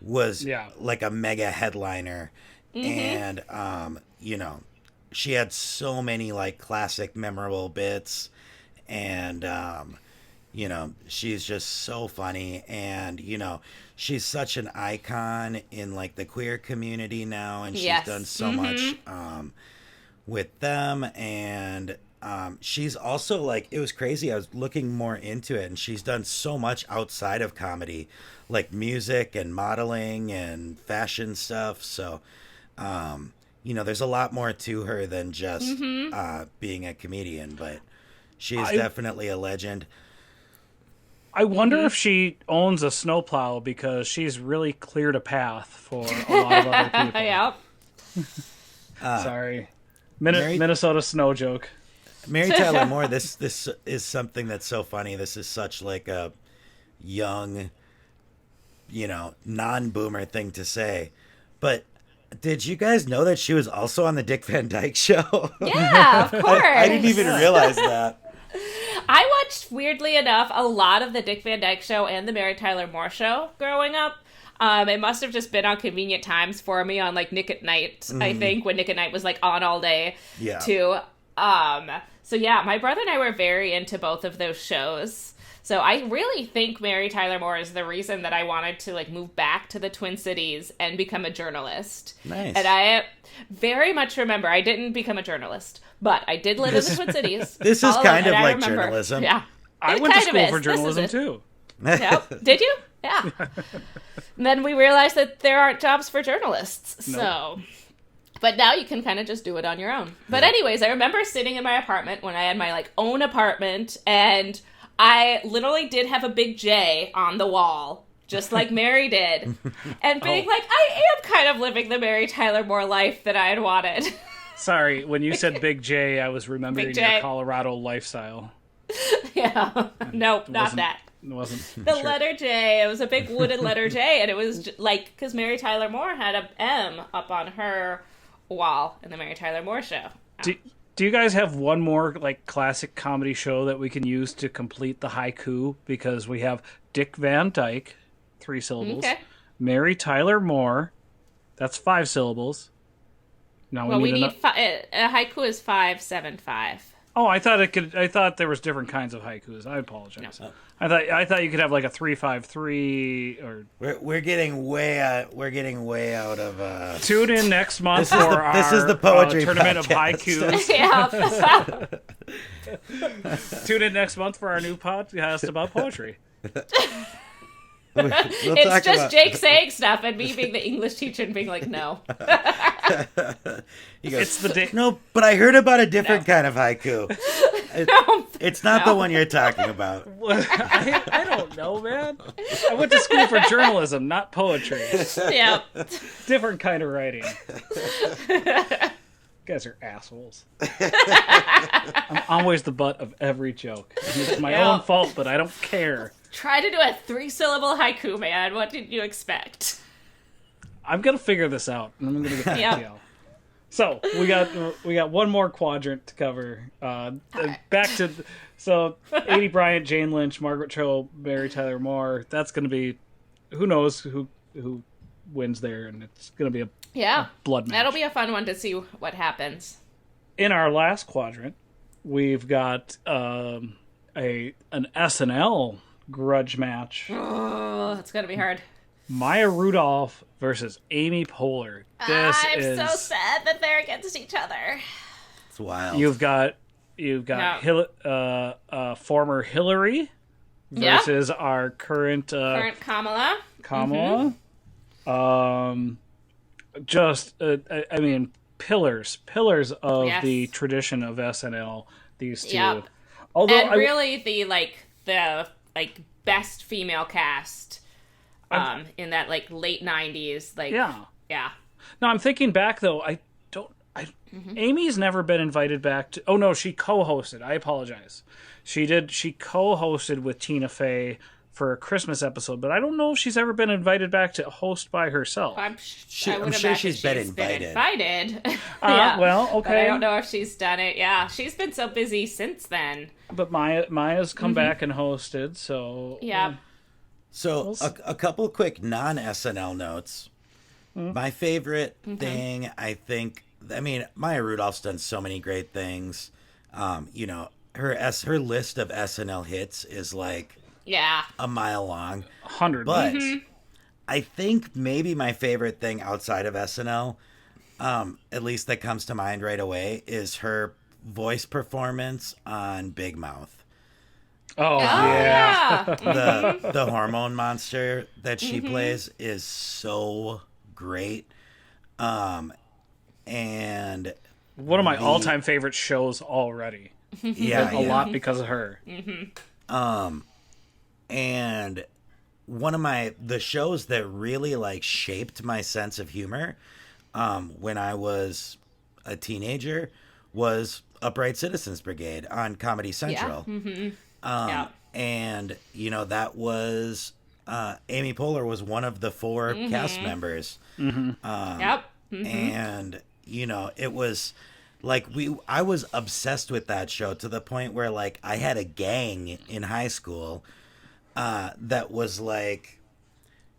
was like a mega headliner. And she had so many like classic memorable bits, and she's just so funny, and she's such an icon in like the queer community now, and she's done so much with them, and she's also like, it was crazy, I was looking more into it, and she's done so much outside of comedy, like music and modeling and fashion stuff, so there's a lot more to her than just being a comedian, but she's definitely a legend. I wonder if she owns a snowplow, because she's really cleared a path for a lot of other people. Sorry. Minnesota snow joke. Mary Tyler Moore, this is something that's so funny. This is such like a young non-boomer thing to say, but did you guys know that she was also on the Dick Van Dyke Show? Yeah, of course. I didn't even realize that. I watched, weirdly enough, a lot of the Dick Van Dyke Show and the Mary Tyler Moore Show growing up. It must have just been on convenient times for me on, like, Nick at Night, I think, when Nick at Night was, like, on all day, too. So, yeah, my brother and I were very into both of those shows. So I really think Mary Tyler Moore is the reason that I wanted to, like, move back to the Twin Cities and become a journalist. Nice. And I very much remember, I didn't become a journalist, but I did live in the Twin Cities. This is kind of like journalism. Yeah. I went to school for journalism, too. Yep. Did you? Yeah. And then we realized that there aren't jobs for journalists. Nope. So, but now you can kind of just do it on your own. But anyways, I remember sitting in my apartment when I had my, like, own apartment, and I literally did have a big J on the wall, just like Mary did, and being like, I am kind of living the Mary Tyler Moore life that I had wanted. Sorry, when you said Big J, I was remembering your Colorado lifestyle. Yeah. Nope, not that. It wasn't. The letter J. It was a big wooden letter J, and it was like, because Mary Tyler Moore had a M up on her wall in the Mary Tyler Moore Show. Do you guys have one more, like, classic comedy show that we can use to complete the haiku? Because we have Dick Van Dyke, 3 syllables. Okay. Mary Tyler Moore, that's 5 syllables. Now Well, we need a haiku is 575. Oh, I thought there was different kinds of haikus. I apologize. No. I thought you could have like a 353 or. We're getting way out of. Tune in next month this is the poetry tournament podcast. of haikus. Yeah. Tune in next month for our new podcast about poetry. It's just Jake saying stuff and me being the English teacher and being like, no. He goes, no, but I heard about a different kind of haiku. It's not the one you're talking about. I don't know, man. I went to school for journalism, not poetry. Yeah. Different kind of writing. You guys are assholes. I'm always the butt of every joke. It's my own fault, but I don't care. Try to do a 3-syllable haiku, man. What did you expect? I'm gonna figure this out, and I'm gonna get back to y'all. So we got one more quadrant to cover. Back to 80 Bryant, Jane Lynch, Margaret Cho, Mary Tyler Moore. That's gonna be, who knows who wins there, and it's gonna be a blood match. That'll be a fun one to see what happens. In our last quadrant, we've got an SNL grudge match. Oh, it's gonna be hard. Maya Rudolph versus Amy Poehler. I'm so sad that they're against each other. It's wild. You've got former Hillary versus our current Kamala. Kamala. Mm-hmm. I mean, pillars of the tradition of SNL. These two. Yep. Although really the best female cast. In that late 90s, yeah. No, I'm thinking back though. Amy's never been invited back to. Oh no, she co-hosted. I apologize. She did. She co-hosted with Tina Fey for a Christmas episode, but I don't know if she's ever been invited back to host by herself. I'm sure she's been invited. Yeah. Well, okay. But I don't know if she's done it. Yeah, she's been so busy since then. But Maya's come back and hosted, so yeah. So a couple quick non-SNL notes. My favorite thing, Maya Rudolph's done so many great things. Her list of SNL hits is a mile long. 100. But I think maybe my favorite thing outside of SNL, at least that comes to mind right away, is her voice performance on Big Mouth. Oh yeah. The hormone monster that she plays is so great. And one of my all-time favorite shows already. Yeah. A lot because of her. And one of the shows that really shaped my sense of humor when I was a teenager was Upright Citizens Brigade on Comedy Central. Yeah. And that was Amy Poehler was one of the 4 cast members. Yep. And, you know, it was like I was obsessed with that show to the point where, like, I had a gang in high school that was like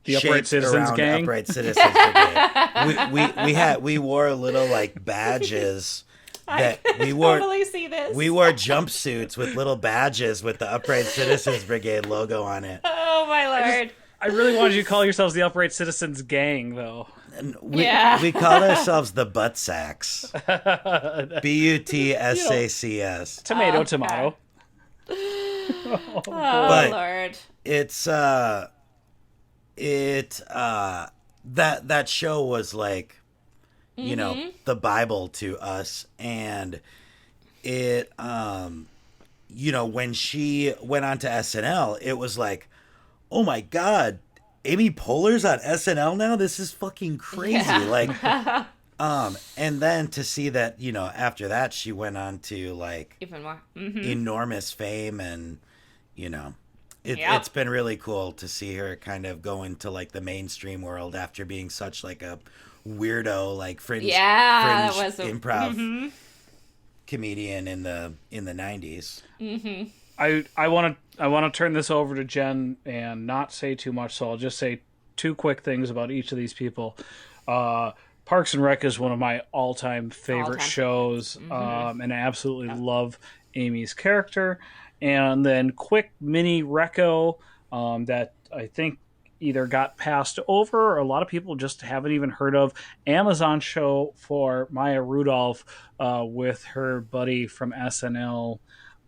the Upright Citizens Gang. Upright Citizens Brigade. We wore little like badges that we wore. Totally see this. We wore jumpsuits with little badges with the Upright Citizens Brigade logo on it. Oh my lord! I really wanted you to call yourselves the Upright Citizens Gang, though. And we called ourselves the Butt Sacks. BUTSACS. Tomato, tomato. Oh But lord! It's that show was like, you know, the Bible to us, and it you know, when she went on to SNL, it was like, oh my god, Amy Poehler's on SNL now? This is fucking crazy. Yeah. Like and then to see that, you know, after that she went on to like Even more. enormous fame, and you know, it's been really cool to see her kind of go into like the mainstream world after being such like a weirdo, like fringe improv comedian in the 90s. I want to turn this over to Jen and not say too much, so I'll just say 2 quick things about each of these people. Parks and Rec is one of my all-time favorite shows, and I absolutely love Amy's character. And then quick mini reco that I think either got passed over or a lot of people just haven't even heard of. Amazon show for Maya Rudolph with her buddy from SNL,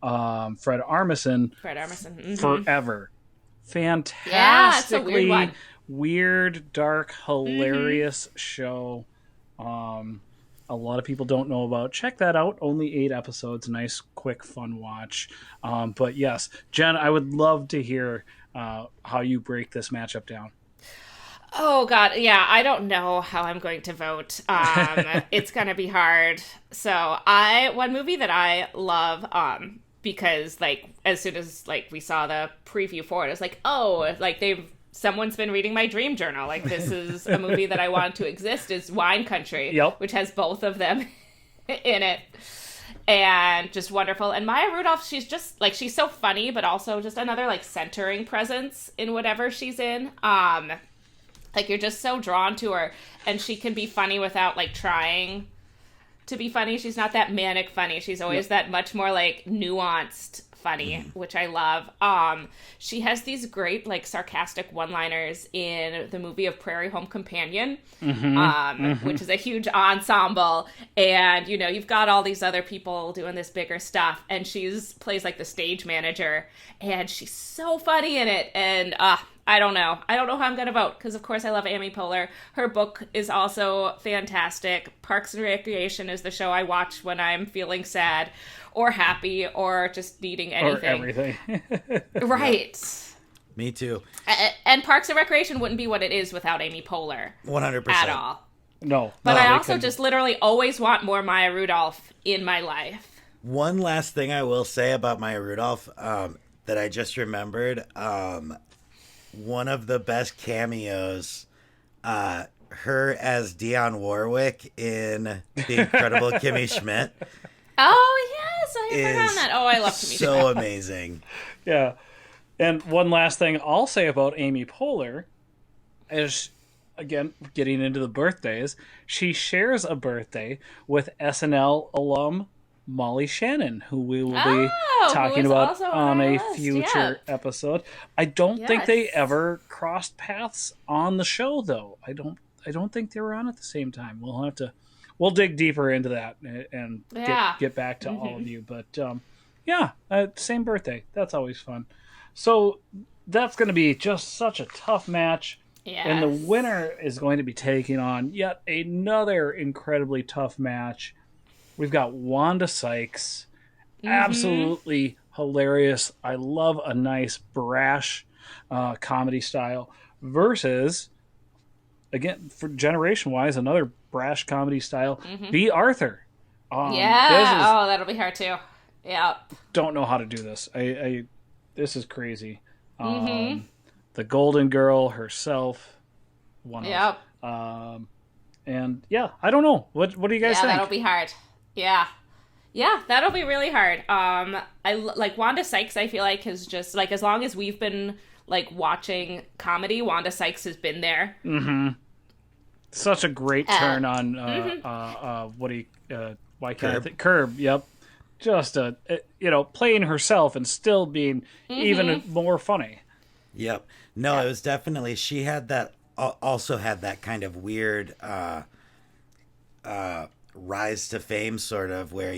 Fred Armisen. Forever. Fantastically it's a weird one. Weird, dark, hilarious show. A lot of people don't know about. Check that out. Only 8 episodes. Nice, quick, fun watch. But yes, Jen, I would love to hear how you break this matchup down. Oh god, yeah, I don't know how I'm going to vote. It's gonna be hard. So one movie that I love, because like as soon as like we saw the preview for it, I was like, oh, like someone's been reading my dream journal. Like this is a movie that I want to exist, is Wine Country, which has both of them in it. And just wonderful. And Maya Rudolph, she's just like, she's so funny, but also just another like centering presence in whatever she's in. Like you're just so drawn to her, and she can be funny without like trying to be funny. She's not that manic funny. She's always that much more like nuanced funny, which I love. She has these great like sarcastic one-liners in the movie of Prairie Home Companion, which is a huge ensemble, and you know, you've got all these other people doing this bigger stuff, and plays like the stage manager, and she's so funny in it. And I don't know how I'm gonna vote, because of course I love Amy Poehler. Her book is also fantastic. Parks and Recreation is the show I watch when I'm feeling sad or happy or just needing anything. Or everything. Right. Me too. And Parks and Recreation wouldn't be what it is without Amy Poehler. 100%. At all. No. But I also just literally always want more Maya Rudolph in my life. One last thing I will say about Maya Rudolph that I just remembered. One of the best cameos, her as Dionne Warwick in The Incredible Kimmy Schmidt. Oh, yes. I had forgotten that. Oh, I love Kimmy Schmidt. So amazing. Yeah. And one last thing I'll say about Amy Poehler is, again, getting into the birthdays, she shares a birthday with SNL alum Molly Shannon, who we will be talking about on a future episode. I don't think they ever crossed paths on the show, though. I don't think they were on at the same time. We'll dig deeper into that and get back to all of you. But same birthday. That's always fun. So that's going to be just such a tough match. Yes. And the winner is going to be taking on yet another incredibly tough match. We've got Wanda Sykes, absolutely hilarious. I love a nice brash comedy style versus, again, for generation-wise, another brash comedy style, B. Arthur. That'll be hard too. Yeah. Don't know how to do this. This is crazy. the Golden Girl herself. Yep. And yeah, I don't know. What do you guys think? Yeah, that'll be hard. Yeah. Yeah, that'll be really hard. I like Wanda Sykes. I feel like has just like as long as we've been like watching comedy, Wanda Sykes has been there. Mm-hmm. Such a great turn on why can't I think Curb? Yep, just playing herself and still being even more funny. Yep. No, it was definitely she had that. Also had that kind of weird rise to fame, sort of, where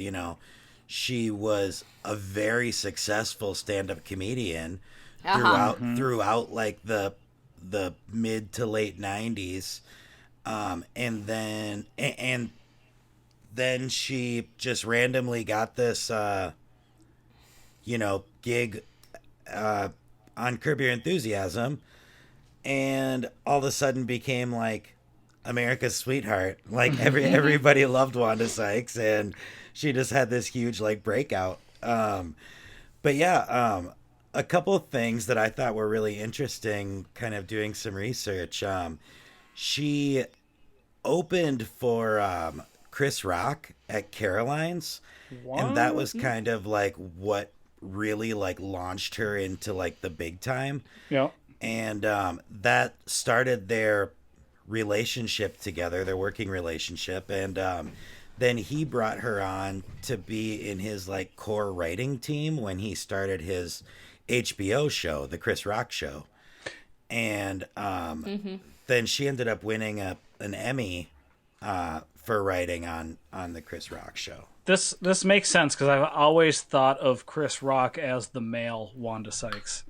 she was a very successful stand-up comedian throughout like the mid to late 90s, and then she just randomly got this gig on Curb Your Enthusiasm, and all of a sudden became like America's sweetheart. Like everybody loved Wanda Sykes, and she just had this huge like breakout. But yeah, a couple of things that I thought were really interesting, kind of doing some research. She opened for Chris Rock at Caroline's, and that was kind of like what really like launched her into like the big time. Yeah. And that started their relationship together, their working relationship. And then he brought her on to be in his like core writing team when he started his HBO show, The Chris Rock Show. And then she ended up winning an Emmy for writing on The Chris Rock Show. This makes sense because I've always thought of Chris Rock as the male Wanda Sykes.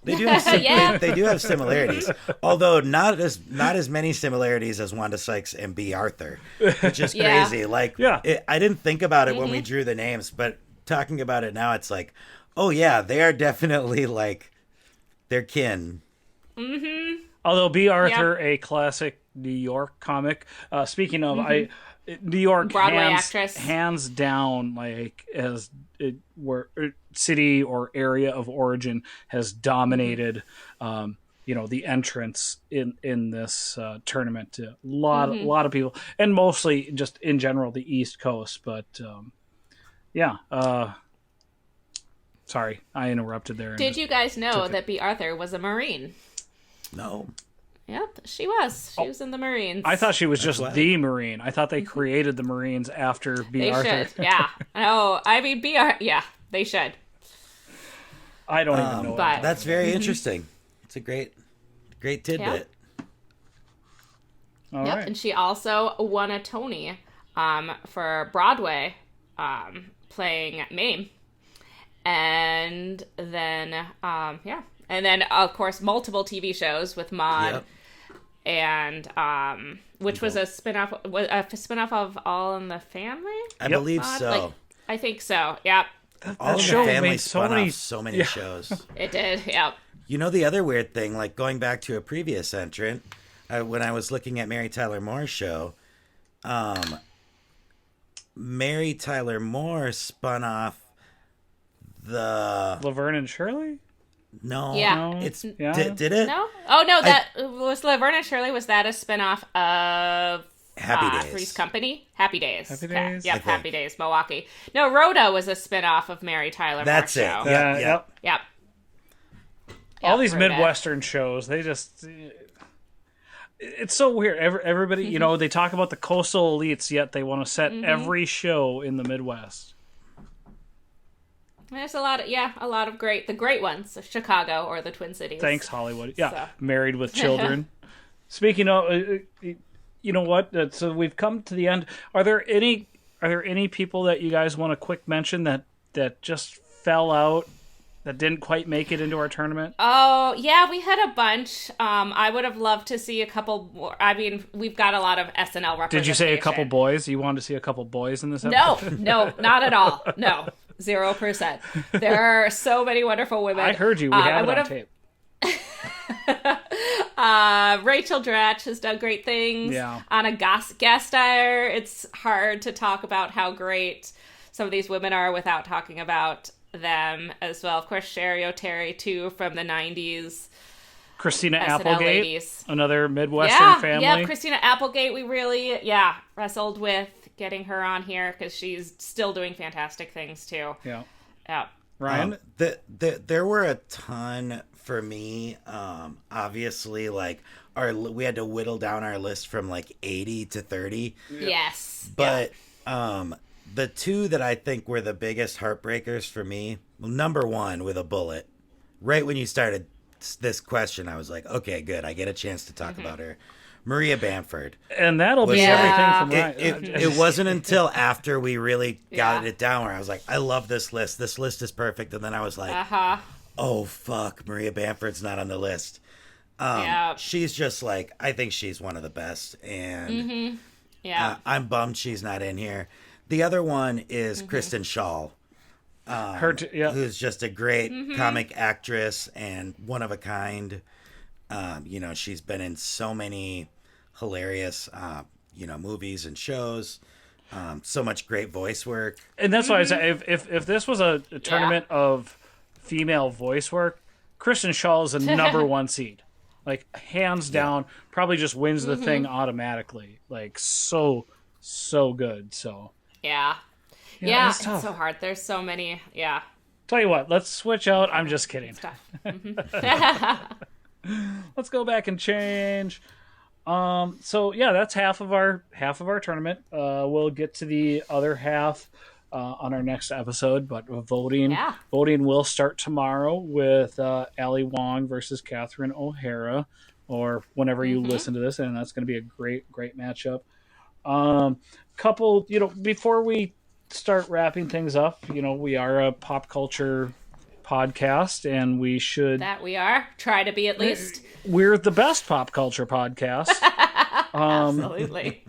They do have they do have similarities, although not as many similarities as Wanda Sykes and B. Arthur, which is crazy. Like, I didn't think about it when we drew the names, but talking about it now, it's like, oh yeah, they are definitely like they're kin. Mm-hmm. Although B. Arthur, a classic New York comic. Speaking of, New York Broadway actress, hands down, like as where city or area of origin has dominated, the entrance in this tournament. A lot of people, and mostly just in general the East Coast. But sorry, I interrupted there. Did you guys know that B. Arthur was a Marine? No. Yep, she was. She was in the Marines. I thought she was just the Marine. I thought they created the Marines after B. Arthur. They should, yeah. Oh, I mean, yeah, they should. I don't even know. But that's very interesting. It's a great tidbit. Yep. All right. And she also won a Tony for Broadway playing Mame. And then, And then, of course, multiple TV shows with Maude, and which was a spinoff of All in the Family. I believe so. Like, I think so. Yep. All in the Family spun off so many shows. It did. Yep. You know the other weird thing, like going back to a previous entrant, when I was looking at Mary Tyler Moore's show, Mary Tyler Moore spun off the Laverne and Shirley. No, Did it? No, oh no, that was Laverne and Shirley. Was that a spinoff of Happy Days? Three's Company, Happy Days. Happy Days. Yep, Happy Days, Milwaukee. No, Rhoda was a spinoff of Mary Tyler That's Moore's it. show. Yep. All these Rhoda. Midwestern shows, they just... It's so weird. Everybody, they talk about the coastal elites, yet they want to set every show in the Midwest. There's a lot of the great ones, Chicago or the Twin Cities. Thanks, Hollywood. Yeah, Married with Children. Speaking of, you know what? So we've come to the end. Are there any people that you guys want to quick mention that just fell out, that didn't quite make it into our tournament? Oh, yeah, we had a bunch. I would have loved to see a couple more. I mean, we've got a lot of SNL representation. Did you say a couple boys? You wanted to see a couple boys in this episode? No, not at all. No. 0%. There are so many wonderful women. I heard you. We have it on tape. Rachel Dratch has done great things. Yeah. Anna Gasteyer. It's hard to talk about how great some of these women are without talking about them as well. Of course, Sherry O'Terry, too, from the 90s. Christina SNL Applegate, ladies. another Midwestern family. Yeah, Christina Applegate, we really, wrestled with getting her on here because she's still doing fantastic things, too. Yeah. Yeah. Ryan? There were a ton for me. Obviously, like, we had to whittle down our list from, like, 80 to 30. Yes. But the two that I think were the biggest heartbreakers for me, well, number one, with a bullet. Right when you started this question, I was like, okay, good. I get a chance to talk about her. Maria Bamford. And that'll be everything from Ryan. It wasn't until after we really got it down where I was like, I love this list. This list is perfect. And then I was like, oh, fuck, Maria Bamford's not on the list. She's just like, I think she's one of the best. And I'm bummed she's not in here. The other one is Kristen Schaal. Who's just a great comic actress and one of a kind. She's been in so many hilarious, movies and shows. So much great voice work. And that's why I say, if this was a tournament of female voice work, Kristen Schaal is a number one seed. Like, hands down, probably just wins the thing automatically. Like, so good. So Yeah, it's so hard. There's so many. Yeah. Tell you what, let's switch out. I'm just kidding. It's tough. Let's go back and change. So yeah, that's half of our tournament. We'll get to the other half on our next episode, but voting will start tomorrow with Ali Wong versus Catherine O'Hara, or whenever you listen to this, and that's going to be a great matchup. Before we start wrapping things up, we are a pop culture podcast, and we should try to be, at least. We're the best pop culture podcast. Absolutely.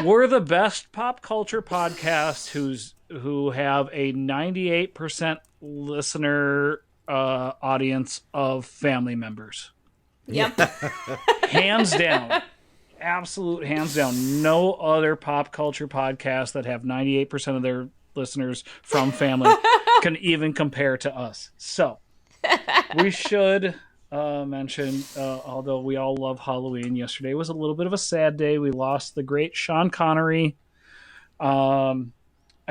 We're the best pop culture podcast who have a 98% listener audience of family members. Yep. Hands down. Absolute hands down. No other pop culture podcast that have 98% of their listeners from family can even compare to us. So we should mention, although we all love Halloween, yesterday was a little bit of a sad day. We lost the great Sean Connery. I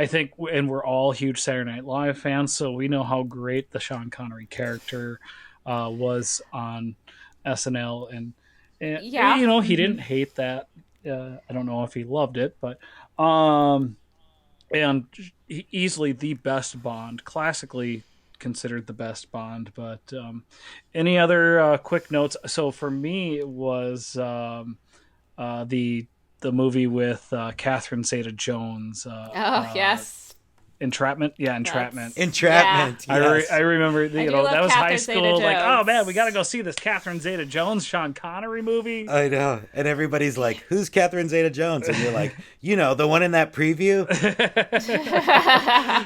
think, and we're all huge Saturday Night Live fans, so we know how great the Sean Connery character was on SNL, and he didn't hate that. I don't know if he loved it, but and easily the best Bond, classically considered the best Bond. But any other quick notes? So for me, it was the movie with Catherine Zeta-Jones. Yes. Entrapment? Yeah, Entrapment. Entrapment, yes. I remember, that was Catherine high school. Zeta-Jones. Like, oh man, we got to go see this Catherine Zeta-Jones, Sean Connery movie. I know. And everybody's like, who's Catherine Zeta-Jones? And you're like, the one in that preview?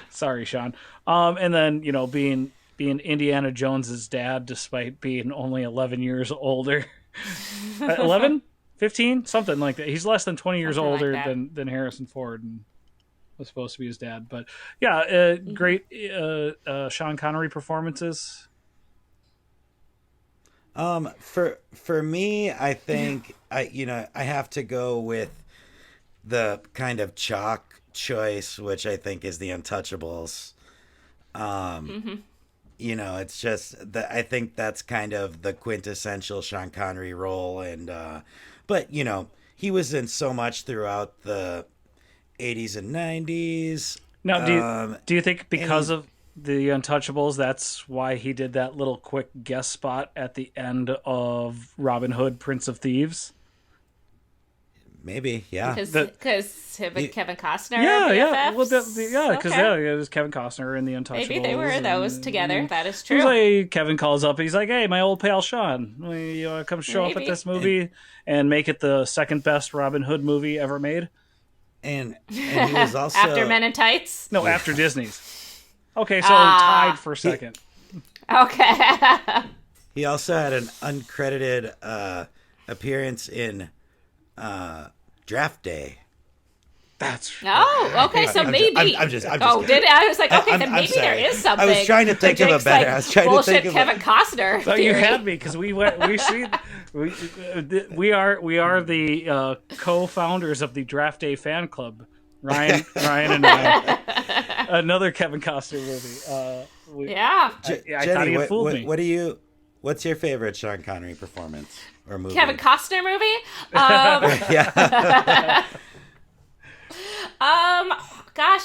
Sorry, Sean. And then, being Indiana Jones's dad, despite being only 11 years older. 11? 15? Something like that. He's less than 20 years older than Harrison Ford, and was supposed to be his dad. But yeah, great Sean Connery performances. For me, I think I have to go with the kind of chalk choice, which I think is the Untouchables. It's just that I think that's kind of the quintessential Sean Connery role, and but he was in so much throughout the 80s and 90s. Now, do you think because of the Untouchables, that's why he did that little quick guest spot at the end of Robin Hood, Prince of Thieves? Maybe, yeah. Because him and Kevin Costner. Yeah. Well, because it was Kevin Costner in the Untouchables. Maybe they were those together. That is true. Kevin calls up. He's like, "Hey, my old pal Sean, you want to come show up at this movie and make it the second best Robin Hood movie ever made?" And he was also after Men in Tights. No, after Disney's. Okay, so tied for second. Okay. He also had an uncredited appearance in Draft Day. That's Oh, okay, so maybe. I'm just oh, kidding. did I was like, okay, then I'm maybe there sorry. is something. I was trying to think of a Jake's better. like, I was trying to bullshit think of Kevin Costner. So you theory. had me because we are the co-founders of the Draft Day fan club. Ryan and I. Another Kevin Costner movie. Yeah. I Jenny, thought he had fooled me. What's your favorite Sean Connery performance or movie? Kevin Costner movie? Yeah. Gosh,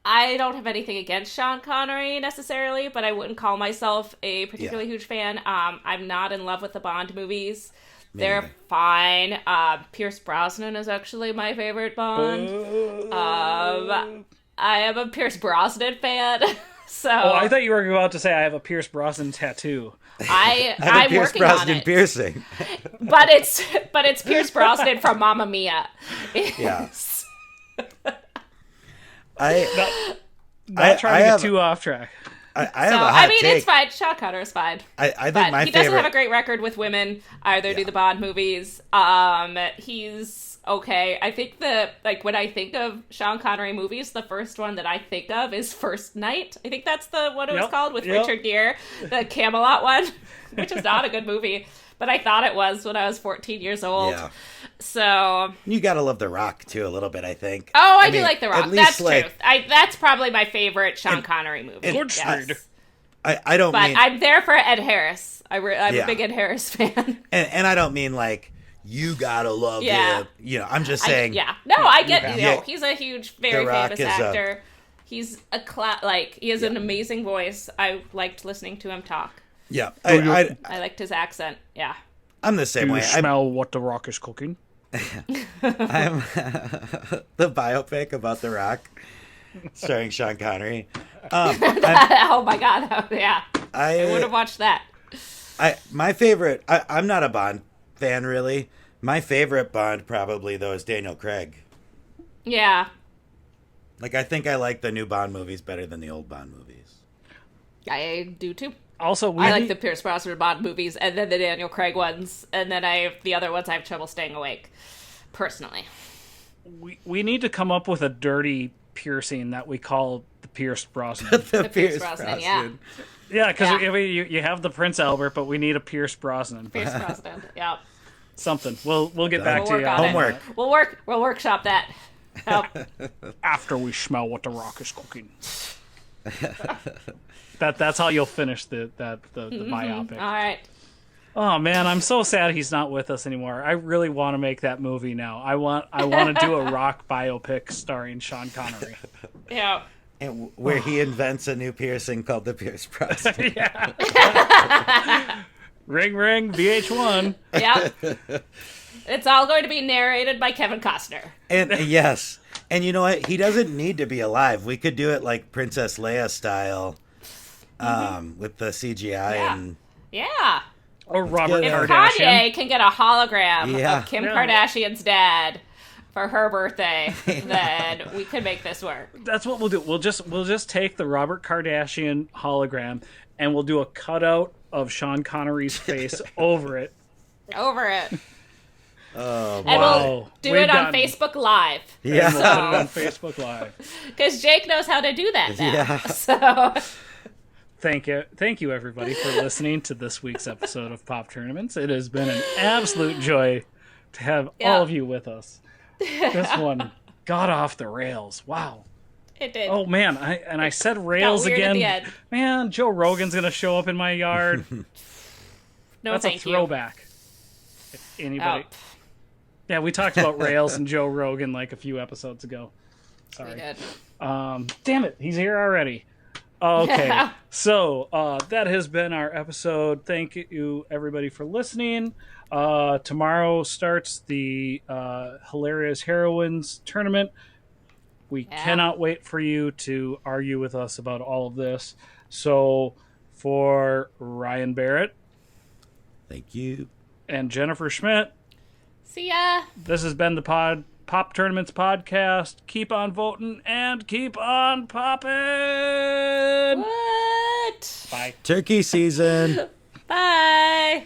I don't have anything against Sean Connery necessarily, but I wouldn't call myself a particularly huge fan. I'm not in love with the Bond movies. They're fine. Pierce Brosnan is actually my favorite Bond. I am a Pierce Brosnan fan. So I thought you were about to say I have a Pierce Brosnan tattoo. I'm Pierce working Brosnan on it. piercing. But it's Pierce Brosnan from Mamma Mia. Yeah. Not trying to get too off track. I have a hot take. It's fine. Sean Connery is fine. I think but my he favorite. doesn't have a great record with women. Either do the Bond movies. He's okay. I think when I think of Sean Connery movies, the first one that I think of is First Night. I think that's what it was called with Richard Gere, the Camelot one, which is not a good movie, but I thought it was when I was 14 years old. Yeah. So you gotta love The Rock too a little bit, I think. Oh, I do like The Rock. That's like, true. That's probably my favorite Sean Connery movie. Yes. I don't mean... I'm there for Ed Harris. I'm a big Ed Harris fan. And I don't mean like you gotta love him. I'm just saying. I get he's a huge, very famous actor. He's he has an amazing voice. I liked listening to him talk. Yeah, I liked his accent. Yeah, I'm the same way. Smell what The Rock is cooking. I'm the biopic about The Rock, starring Sean Connery. Oh my god! Yeah, I would have watched that. My favorite. I'm not a Bond fan really. My favorite Bond probably though is Daniel Craig. Yeah. Like I think I like the new Bond movies better than the old Bond movies. I do too. Also, I like the Pierce Brosnan Bond movies, and then the Daniel Craig ones, and then the other ones I have trouble staying awake, personally. We need to come up with a dirty piercing that we call the Pierce Brosnan. the Pierce Brosnan, yeah. Yeah, because you have the Prince Albert, but we need a Pierce Brosnan. Pierce Brosnan, yeah. Something. We'll get back to you. Homework. We'll workshop that. Yep. After we smell what The Rock is cooking. That's how you'll finish the biopic. All right. Oh man, I'm so sad he's not with us anymore. I really want to make that movie now. I want to do a Rock biopic starring Sean Connery. Yeah. And where he invents a new piercing called the Pierce Brosnan. Yeah. Ring ring VH1. Yep. It's all going to be narrated by Kevin Costner. And yes. And you know what? He doesn't need to be alive. We could do it like Princess Leia style, with the CGI and or Robert if Kardashian. Kanye can get a hologram of Kim Kardashian's dad for her birthday, then we could make this work. That's what we'll do. We'll just take the Robert Kardashian hologram and we'll do a cutout of Sean Connery's face over it. Over it. Oh, and we'll do it on Facebook Live. Yeah. We'll put it on Facebook Live. Because Jake knows how to do that now. Yeah. So Thank you, everybody, for listening to this week's episode of Pop Tournaments. It has been an absolute joy to have all of you with us. This one got off the rails. Wow. It did. Oh, man. I said rails again. Man, Joe Rogan's going to show up in my yard. That's a throwback. If anybody. Oh. Yeah, we talked about rails and Joe Rogan like a few episodes ago. Sorry. We did. Damn it. He's here already. Okay. So that has been our episode. Thank you, everybody, for listening. Tomorrow starts the Hilarious Heroines tournament. We cannot wait for you to argue with us about all of this. So for Ryan Barrett. Thank you. And Jennifer Schmidt. See ya. This has been the Pop Tournaments podcast. Keep on voting and keep on popping. What? Bye. Turkey season. Bye.